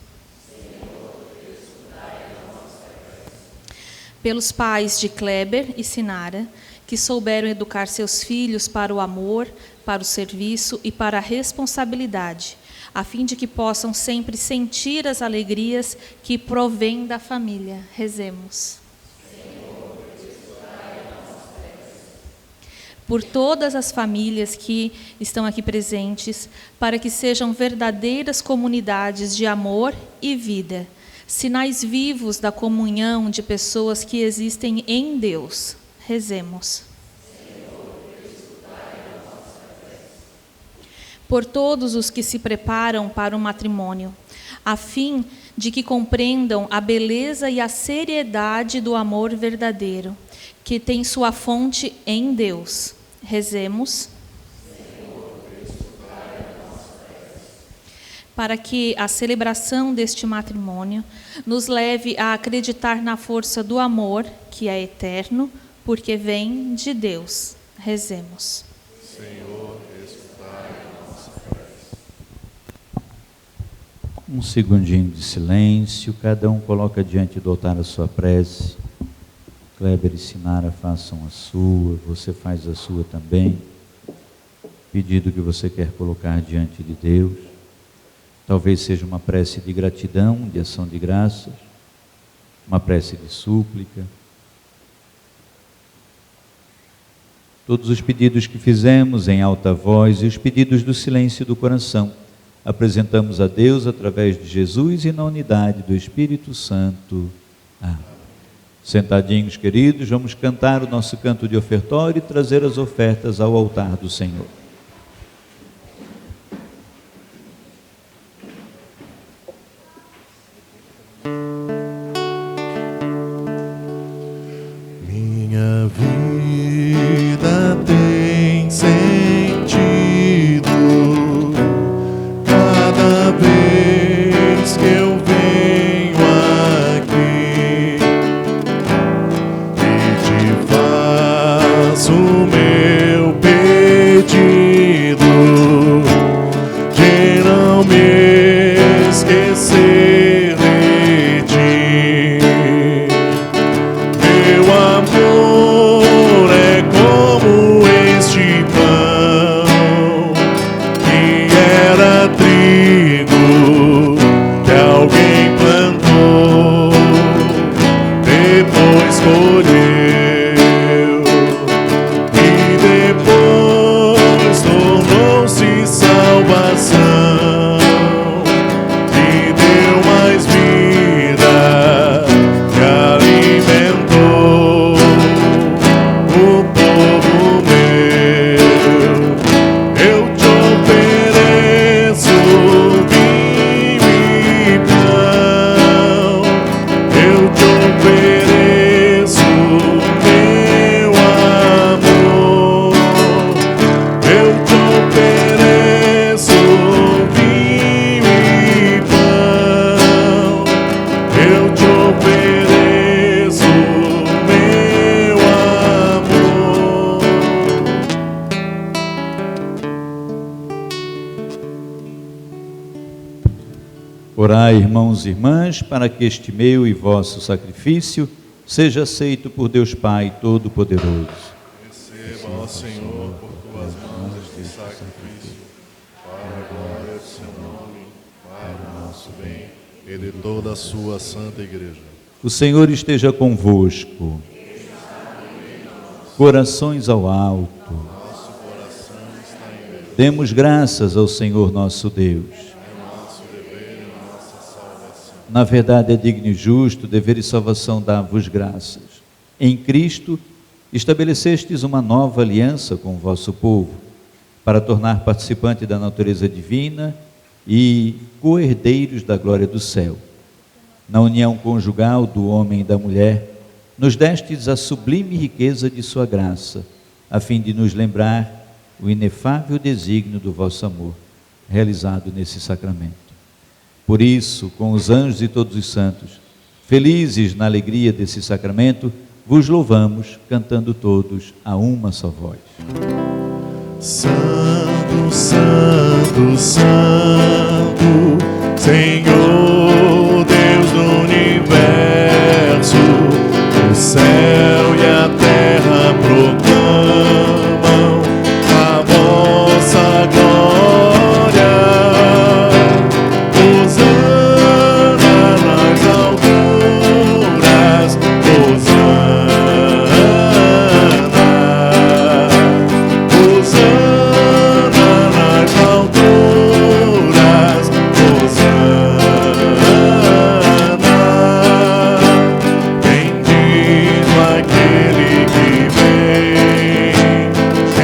Pelos pais de Kleber e Sinara, que souberam educar seus filhos para o amor, para o serviço e para a responsabilidade, a fim de que possam sempre sentir as alegrias que provêm da família. Rezemos. Por todas as famílias que estão aqui presentes, para que sejam verdadeiras comunidades de amor e vida, sinais vivos da comunhão de pessoas que existem em Deus. Rezemos. Por todos os que se preparam para o matrimônio, a fim de que compreendam a beleza e a seriedade do amor verdadeiro, que tem sua fonte em Deus. Rezemos. Para que a celebração deste matrimônio nos leve a acreditar na força do amor, que é eterno, porque vem de Deus. Rezemos. Senhor, escutai a nossa prece. Um segundinho de silêncio, cada um coloca diante do altar a sua prece. Kleber e Sinara façam a sua, você faz a sua também. Pedido que você quer colocar diante de Deus. Talvez seja uma prece de gratidão, de ação de graças, uma prece de súplica. Todos os pedidos que fizemos em alta voz e os pedidos do silêncio do coração, apresentamos a Deus através de Jesus e na unidade do Espírito Santo. Amém. Sentadinhos, queridos, vamos cantar o nosso canto de ofertório e trazer as ofertas ao altar do Senhor. Minha vida tem sentido cada vez que eu venho aqui e te faço o meu pedido. ofereço vinho e pão, eu te ofereço meu amor, eu te ofereço vinho e pão, eu te ofereço meu amor. Orai, irmãos e irmãs, para que este meu e vosso sacrifício seja aceito por Deus Pai Todo-Poderoso. Receba, ó Senhor, por tuas mãos este sacrifício, para a glória do seu nome, para o nosso bem e de toda a sua santa igreja. O Senhor esteja convosco. Corações ao alto. Demos graças ao Senhor nosso Deus. Na verdade é digno e justo, dever e salvação dar-vos graças. Em Cristo estabelecestes uma nova aliança com o vosso povo, para tornar participante da natureza divina e co-herdeiros da glória do céu. Na união conjugal do homem e da mulher, nos destes a sublime riqueza de sua graça, a fim de nos lembrar o inefável desígnio do vosso amor, realizado nesse sacramento. Por isso, com os anjos e todos os santos, felizes na alegria desse sacramento, vos louvamos, cantando todos a uma só voz. Santo, Santo, Santo, Senhor Deus do universo, o céu e a terra proclamam a vossa glória. Hosana nas alturas, Hosana nas alturas, Hosana. Bendito aquele que vem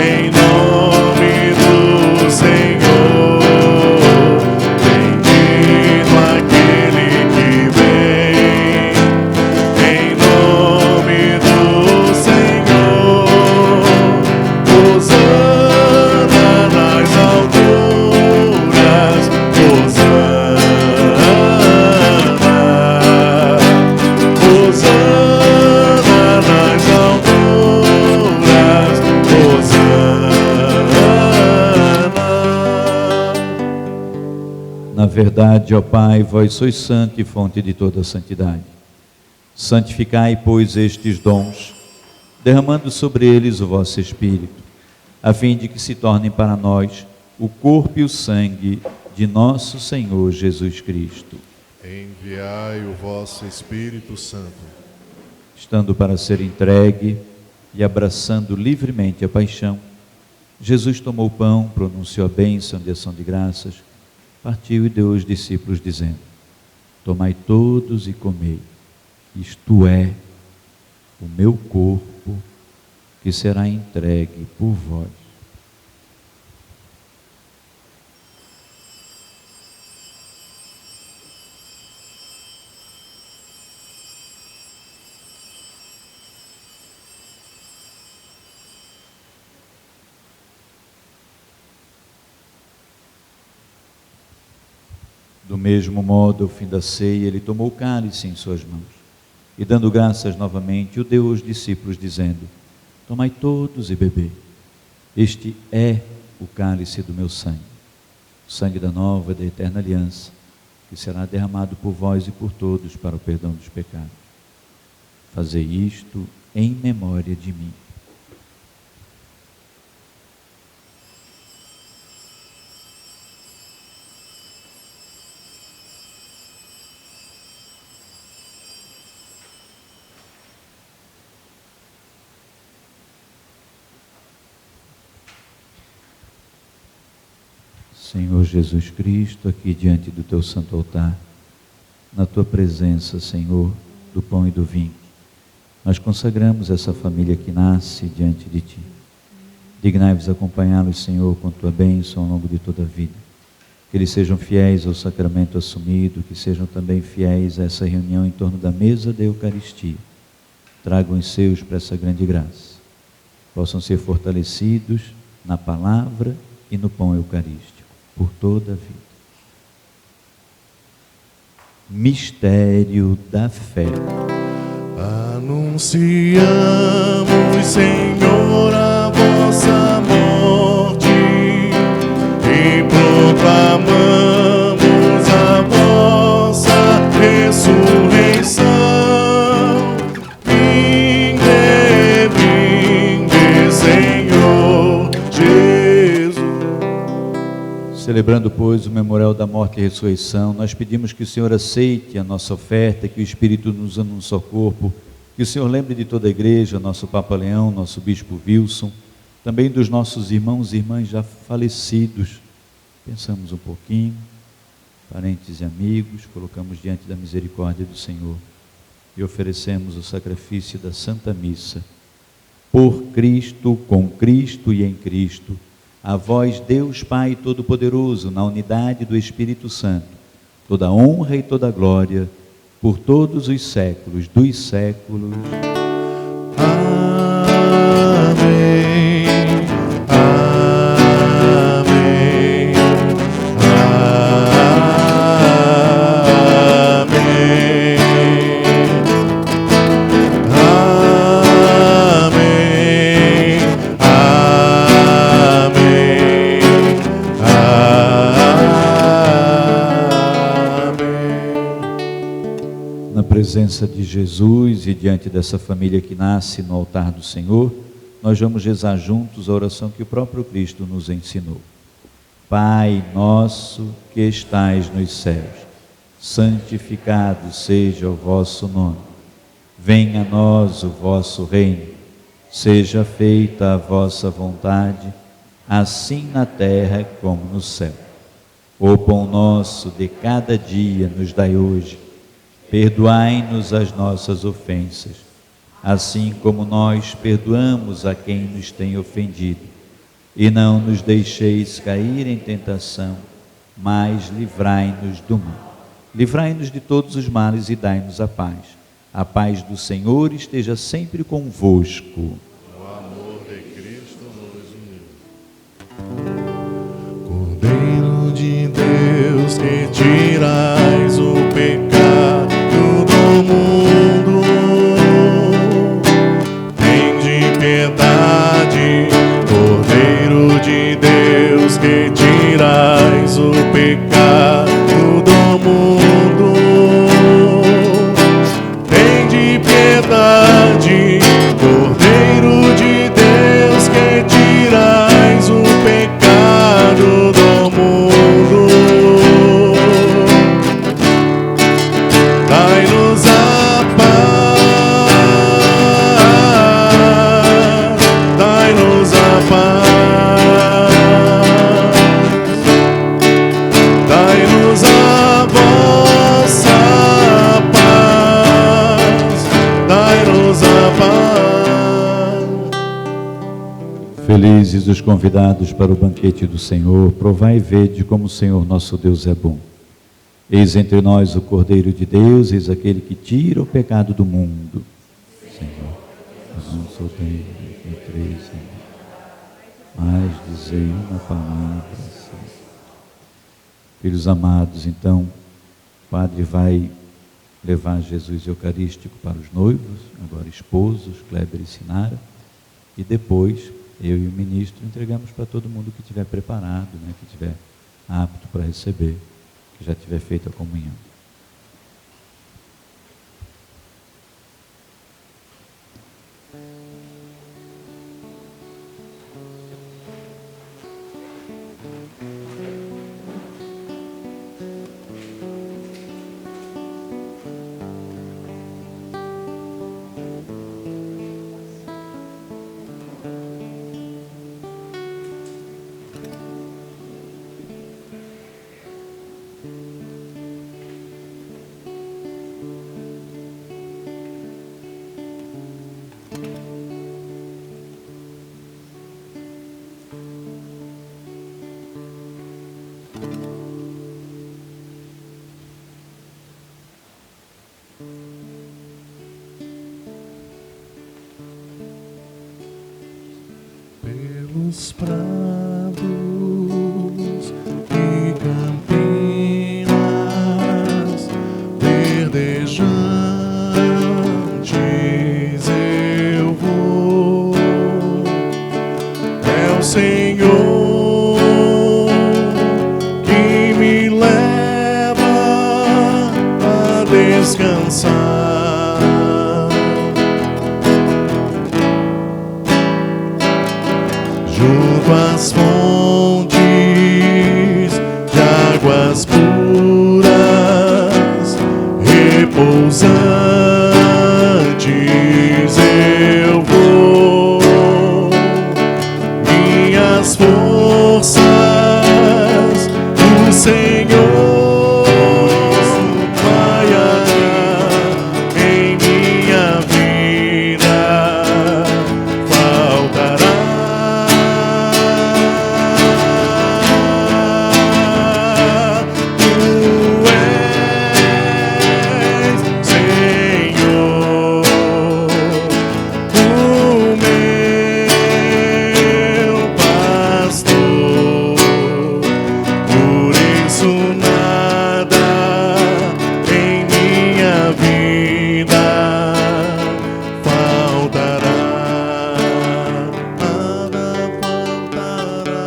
em nome do Senhor. Bendito aquele que vem em nome do Senhor. Hosana nas alturas, Hosana. Hosana nas alturas, Hosana. Na verdade, ó Pai, vós sois santo e fonte de toda santidade. Santificai, pois, estes dons, derramando sobre eles o vosso Espírito, a fim de que se tornem para nós o corpo e o sangue de nosso Senhor Jesus Cristo. Enviai o vosso Espírito Santo, Estando para ser entregue e abraçando livremente a paixão, Jesus tomou o pão, pronunciou a bênção de ação de graças, partiu e deu aos discípulos, dizendo: tomai todos e comei, isto é o meu corpo, que será entregue por vós. Do mesmo modo, ao fim da ceia, ele tomou o cálice em suas mãos e, dando graças novamente, o deu aos discípulos, dizendo: tomai todos e bebei. Este é o cálice do meu sangue, o sangue da nova e da eterna aliança, que será derramado por vós e por todos para o perdão dos pecados. Fazei isto em memória de mim. Senhor Jesus Cristo, aqui diante do teu santo altar, na tua presença, Senhor, do pão e do vinho, nós consagramos essa família que nasce diante de ti. Dignai-vos acompanhá-los, Senhor, com tua bênção ao longo de toda a vida. Que eles sejam fiéis ao sacramento assumido, que sejam também fiéis a essa reunião em torno da mesa da Eucaristia. Tragam os seus para essa grande graça. Possam ser fortalecidos na palavra e no pão eucarístico, por toda a vida. Mistério da fé. Anunciamos, Senhor, a vossa morte e proclamamos a vossa ressurreição. Vinde, Senhor Jesus. Celebrando, pois, o memorial da morte e ressurreição, nós pedimos que o Senhor aceite a nossa oferta, que o Espírito nos ane no seu corpo, que o Senhor lembre de toda a igreja, nosso Papa Leão, nosso Bispo Wilson, também dos nossos irmãos e irmãs já falecidos. Pensamos um pouquinho, parentes e amigos, colocamos diante da misericórdia do Senhor e oferecemos o sacrifício da Santa Missa. Por Cristo, com Cristo e em Cristo, a vós, Deus Pai Todo-Poderoso, na unidade do Espírito Santo, toda honra e toda glória, por todos os séculos dos séculos. Amém. Amém. Na presença de Jesus e diante dessa família que nasce no altar do Senhor, nós vamos rezar juntos a oração que o próprio Cristo nos ensinou. Pai nosso que estais nos céus, santificado seja o vosso nome. Venha a nós o vosso reino. Seja feita a vossa vontade, assim na terra como no céu. O pão nosso de cada dia nos dai hoje. Perdoai-nos as nossas ofensas, assim como nós perdoamos a quem nos tem ofendido. E não nos deixeis cair em tentação, mas livrai-nos do mal. Livrai-nos de todos os males e dai-nos a paz. A paz do Senhor esteja sempre convosco. O amor de Cristo nos uniu. Cordeiro de Deus, que tirais o pecado do mundo, tende piedade. Cordeiro de Deus, que tirais o pecado do mundo, tende piedade. Cordeiro de Deus, que tirais o pecado do mundo, dai-nos a paz, dai-nos a paz, dai-nos a vossa paz, dai-nos a paz. Felizes os convidados para o banquete do Senhor, provai e vede como o Senhor nosso Deus é bom. Eis entre nós o Cordeiro de Deus, eis aquele que tira o pecado do mundo. Senhor, nós não soltei em três, mas dizei uma palavra. Senhor. Filhos amados, então, o Padre vai levar Jesus Eucarístico para os noivos, agora esposos, Kleber e Sinara, e depois eu e o ministro entregamos para todo mundo que estiver preparado, né, que estiver apto para receber, que já tiver feito a comunhão. Nos prados e campinas verdejantes eu vou. É o Senhor que me leva a descansar. Junto às fontes de águas puras, repousantes eu vou. Minhas forças o Senhor maiará em minha vida, faltará. Tu és, Senhor, o meu pastor, por isso nada em minha vida faltará, nada faltará.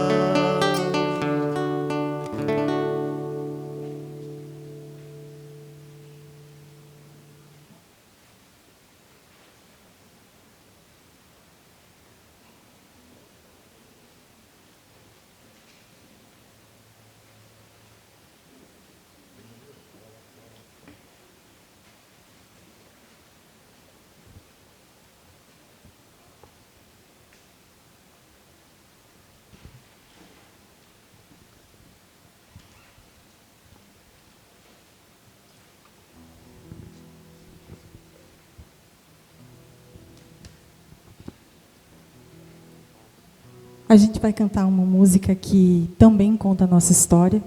A gente vai cantar uma música que também conta a nossa história.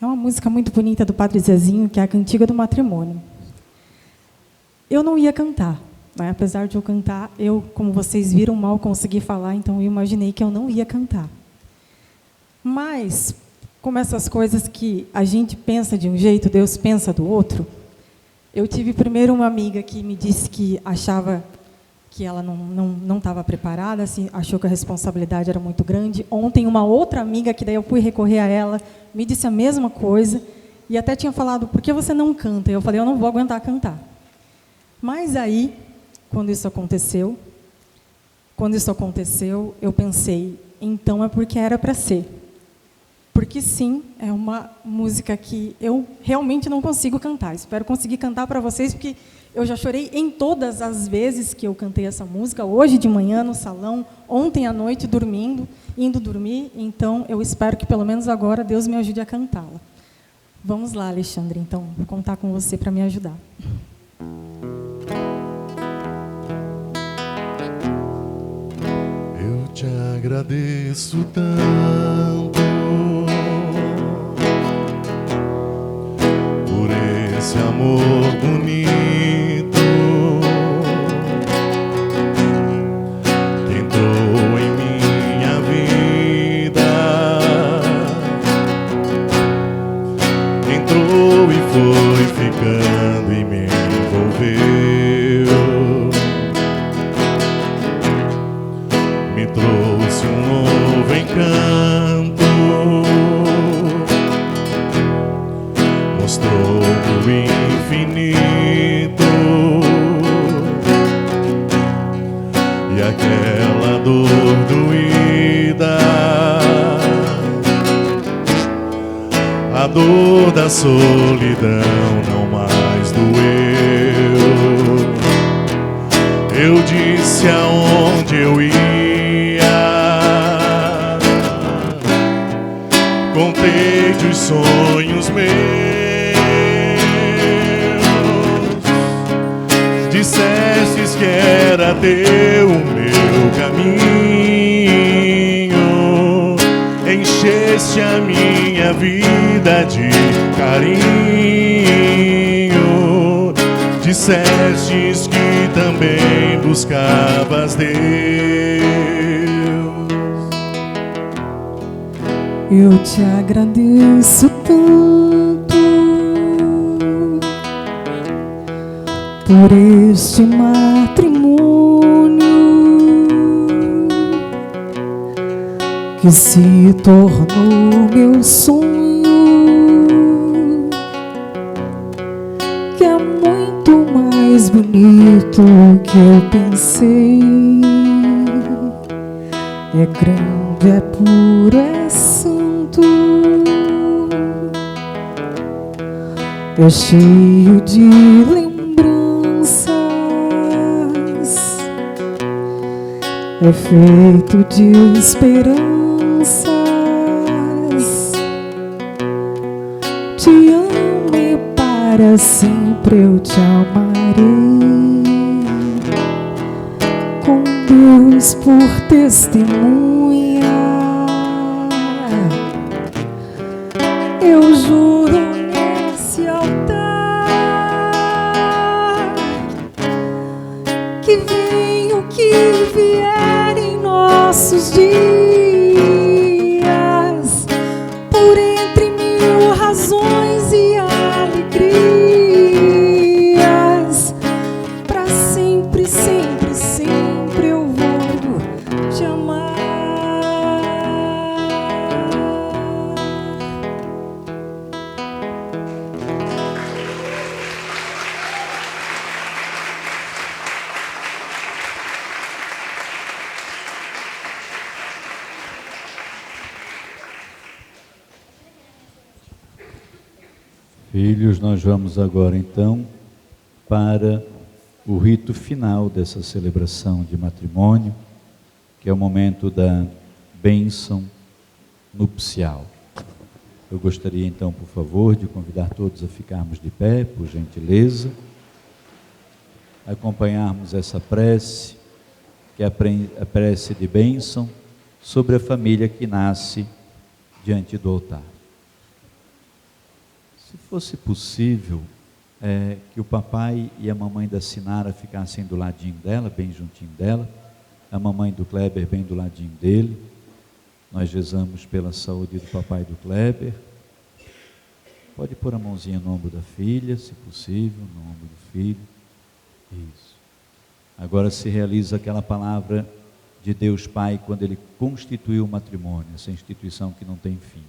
É uma música muito bonita do Padre Zezinho, que é a Cantiga do Matrimônio. Eu não ia cantar, né? Apesar de eu cantar, eu, como vocês viram, mal consegui falar, então eu imaginei que eu não ia cantar. Mas, como essas coisas que a gente pensa de um jeito, Deus pensa do outro, eu tive primeiro uma amiga que me disse que achava que ela não estava preparada, assim, achou que a responsabilidade era muito grande. Ontem, uma outra amiga, que daí eu fui recorrer a ela, me disse a mesma coisa, e até tinha falado, por que você não canta? Eu falei, eu não vou aguentar cantar. Mas aí, quando isso aconteceu, eu pensei, então é porque era para ser. Porque sim, é uma música que eu realmente não consigo cantar. Espero conseguir cantar para vocês, porque eu já chorei em todas as vezes que eu cantei essa música, hoje de manhã no salão, ontem à noite dormindo, indo dormir, então eu espero que pelo menos agora Deus me ajude a cantá-la. Vamos lá, Alexandre, então, vou contar com você para me ajudar. Eu te agradeço tanto por esse amor bonito que entrou em minha vida, entrou e foi ficando e me envolveu, me trouxe um novo encanto, mostrou o infinito e aquela dor doída, a dor da solidão não mais doeu. Eu disse aonde eu ia, contei dos sonhos meus, dissestes que era teu o meu caminho, encheste a minha vida de carinho, dissestes que também buscavas Deus. Eu te agradeço tanto por este matrimônio que se tornou meu sonho, que é muito mais bonito que eu pensei. É grande, é puro, é santo, é cheio de lembranças, é feito de esperanças. Te amo e para sempre eu te amarei, com Deus por testemunha. Eu juro nesse altar que venha o que vier em nossos dias, por entre mil razões e alegrias, para sempre, sempre, sempre eu vou te amar. Filhos, nós vamos agora então para o rito final dessa celebração de matrimônio, que é o momento da bênção nupcial. Eu gostaria então, por favor, de convidar todos a ficarmos de pé, por gentileza, acompanharmos essa prece, que é a prece de bênção sobre a família que nasce diante do altar. Se fosse possível, que o papai e a mamãe da Sinara ficassem do ladinho dela, bem juntinho dela, a mamãe do Kleber bem do ladinho dele. Nós rezamos pela saúde do papai do Kleber. Pode pôr a mãozinha no ombro da filha, se possível, no ombro do filho. Isso. Agora se realiza aquela palavra de Deus Pai quando Ele constituiu o matrimônio, essa instituição que não tem fim.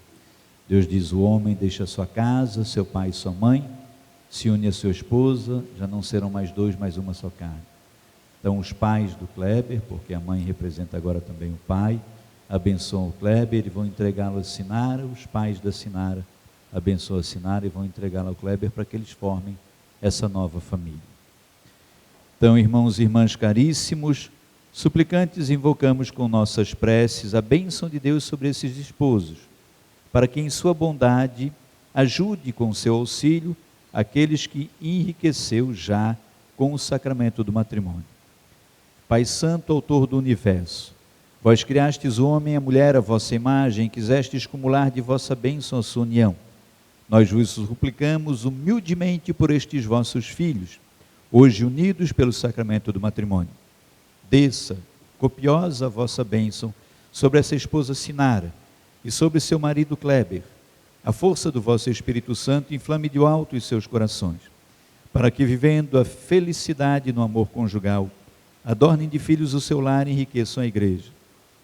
Deus diz: o homem deixa sua casa, seu pai e sua mãe, se une a sua esposa, já não serão mais dois, mas uma só carne. Então os pais do Kleber, porque a mãe representa agora também o pai, abençoam o Kleber e vão entregá-lo a Sinara. Os pais da Sinara abençoam a Sinara e vão entregá-lo ao Kleber para que eles formem essa nova família. Então, irmãos e irmãs caríssimos, suplicantes, invocamos com nossas preces a bênção de Deus sobre esses esposos, para que em sua bondade ajude com seu auxílio aqueles que enriqueceu já com o sacramento do matrimônio. Pai Santo, autor do universo, vós criastes o homem e a mulher à vossa imagem e quisestes cumular de vossa bênção a sua união. Nós vos suplicamos humildemente por estes vossos filhos, hoje unidos pelo sacramento do matrimônio. Desça copiosa a vossa bênção sobre essa esposa Sinara e sobre seu marido Kleber. A força do vosso Espírito Santo inflame de alto os seus corações, para que, vivendo a felicidade no amor conjugal, adornem de filhos o seu lar e enriqueçam a igreja.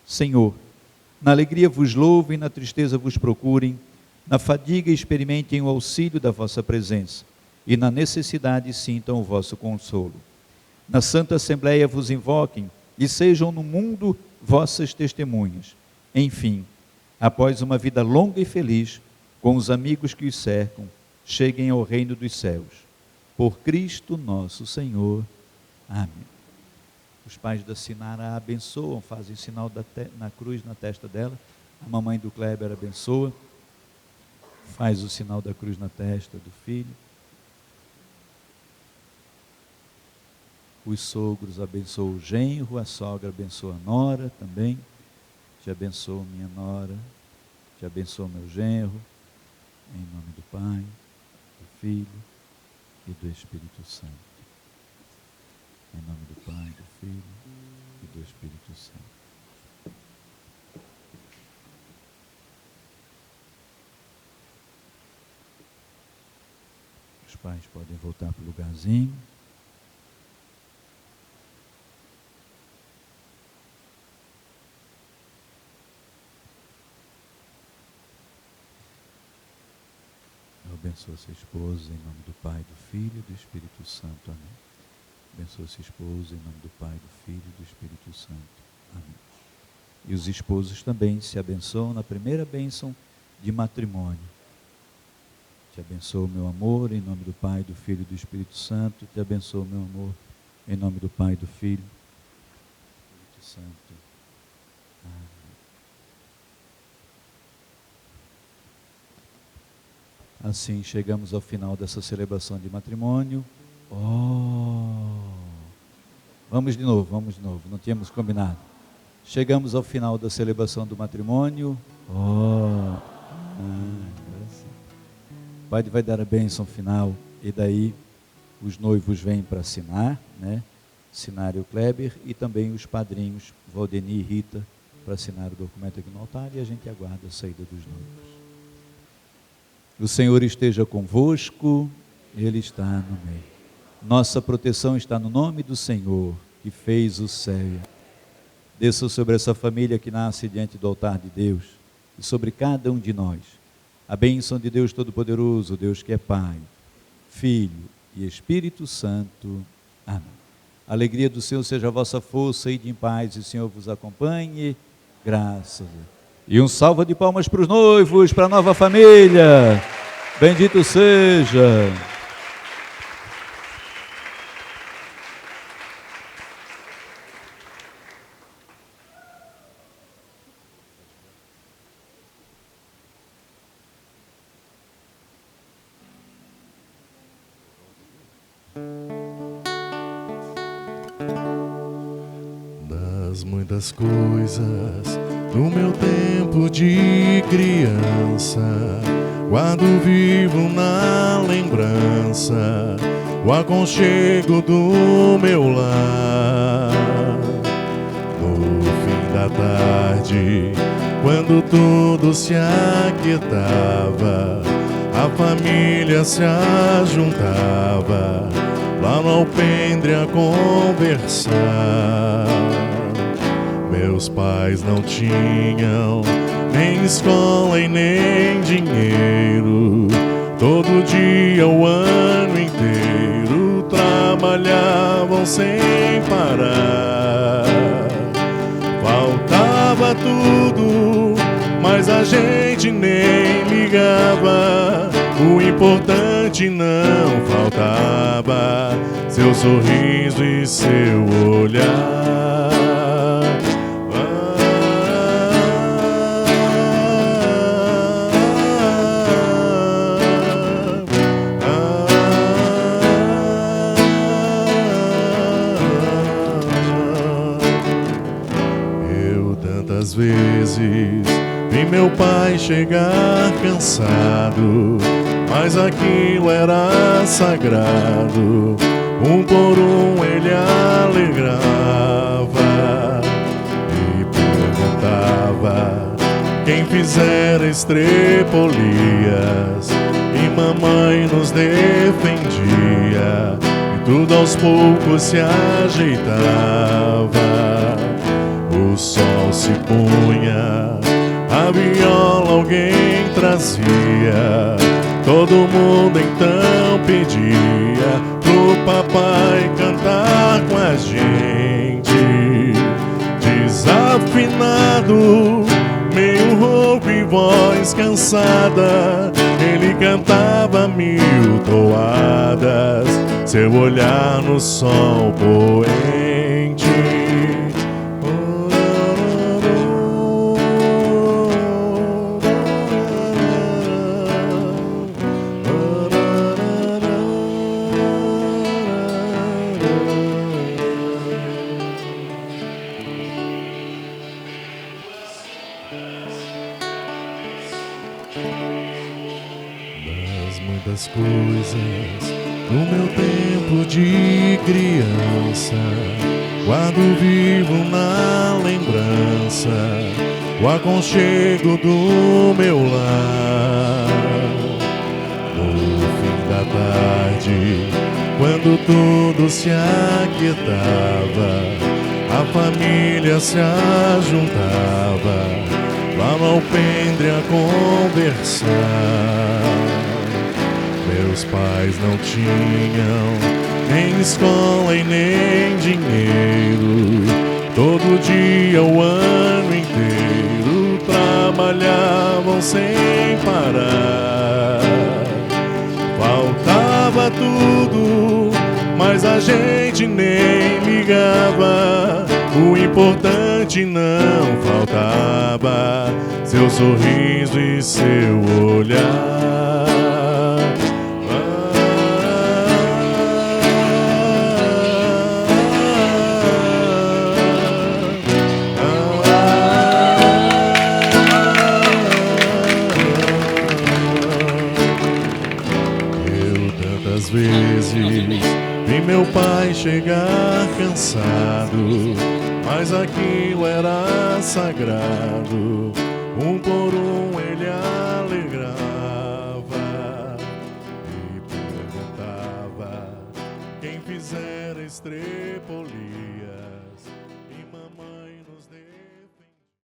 Senhor, na alegria vos louvem, na tristeza vos procurem, na fadiga experimentem o auxílio da vossa presença, e na necessidade sintam o vosso consolo. Na Santa Assembleia vos invoquem, e sejam no mundo vossas testemunhas. Enfim, após uma vida longa e feliz, com os amigos que os cercam, cheguem ao reino dos céus. Por Cristo nosso Senhor. Amém. Os pais da Sinara a abençoam, fazem sinal na cruz na testa dela. A mamãe do Kleber abençoa, faz o sinal da cruz na testa do filho. Os sogros abençoam o genro, a sogra abençoa a nora também. Te abençoo, minha nora, te abençoo, meu genro, em nome do Pai, do Filho e do Espírito Santo. Em nome do Pai, do Filho e do Espírito Santo. Os pais podem voltar para o lugarzinho. Eu abençoo sua esposa em nome do Pai, do Filho e do Espírito Santo. Amém. Abençoa sua esposa em nome do Pai, do Filho e do Espírito Santo. Amém. E os esposos também se abençoam na primeira bênção de matrimônio. Te abençoo, meu amor, em nome do Pai, do Filho e do Espírito Santo. Te abençoo, meu amor, em nome do Pai, do Filho e do Espírito Santo. Amém. Assim chegamos ao final dessa celebração de matrimônio. Vamos de novo, não tínhamos combinado. Chegamos ao final da celebração do matrimônio. Agora sim. O Pai vai dar a bênção final e daí os noivos vêm para assinar, né? Assinar o Kleber e também os padrinhos, Valdeni e Rita, para assinar o documento aqui no altar e a gente aguarda a saída dos noivos. O Senhor esteja convosco, Ele está no meio. Nossa proteção está no nome do Senhor, que fez o céu. Desça sobre essa família que nasce diante do altar de Deus e sobre cada um de nós. A bênção de Deus Todo-Poderoso, Deus que é Pai, Filho e Espírito Santo. Amém. A alegria do Senhor seja a vossa força, ide em paz e o Senhor vos acompanhe. Graças a Deus. E um salva de palmas para os noivos, para a nova família. Bendito seja. Das muitas coisas do meu tempo de criança, guardo vivo na lembrança o aconchego do meu lar. No fim da tarde, quando tudo se aquietava, a família se ajuntava lá no alpendre a conversar. Meus pais não tinham nem escola e nem dinheiro. Todo dia, o ano inteiro, trabalhavam sem parar. Faltava tudo, mas a gente nem ligava. O importante não faltava, seu sorriso e seu olhar. Tantas vezes vi meu pai chegar cansado, mas aquilo era sagrado. Um por um ele alegrava e perguntava quem fizera estrepolias, e mamãe nos defendia, e tudo aos poucos se ajeitava. O sol se punha, a viola alguém trazia. Todo mundo então pedia pro papai cantar com a gente. Desafinado, meio rouco e voz cansada, ele cantava 1000 toadas, seu olhar no sol poente. Das muitas coisas do meu tempo de criança, guardo vivo na lembrança o aconchego do meu lar. No fim da tarde, quando tudo se aquietava, a família se ajuntava lá no alpendre a conversar. Meus pais não tinham nem escola e nem dinheiro. Todo dia, o ano inteiro, trabalhavam sem parar. Faltava tudo, mas a gente nem ligava. O importante não faltava, seu sorriso e seu olhar. Vezes vi meu pai chegar cansado, mas aquilo era sagrado. Um por um ele alegrava e perguntava: quem fizer estrepolia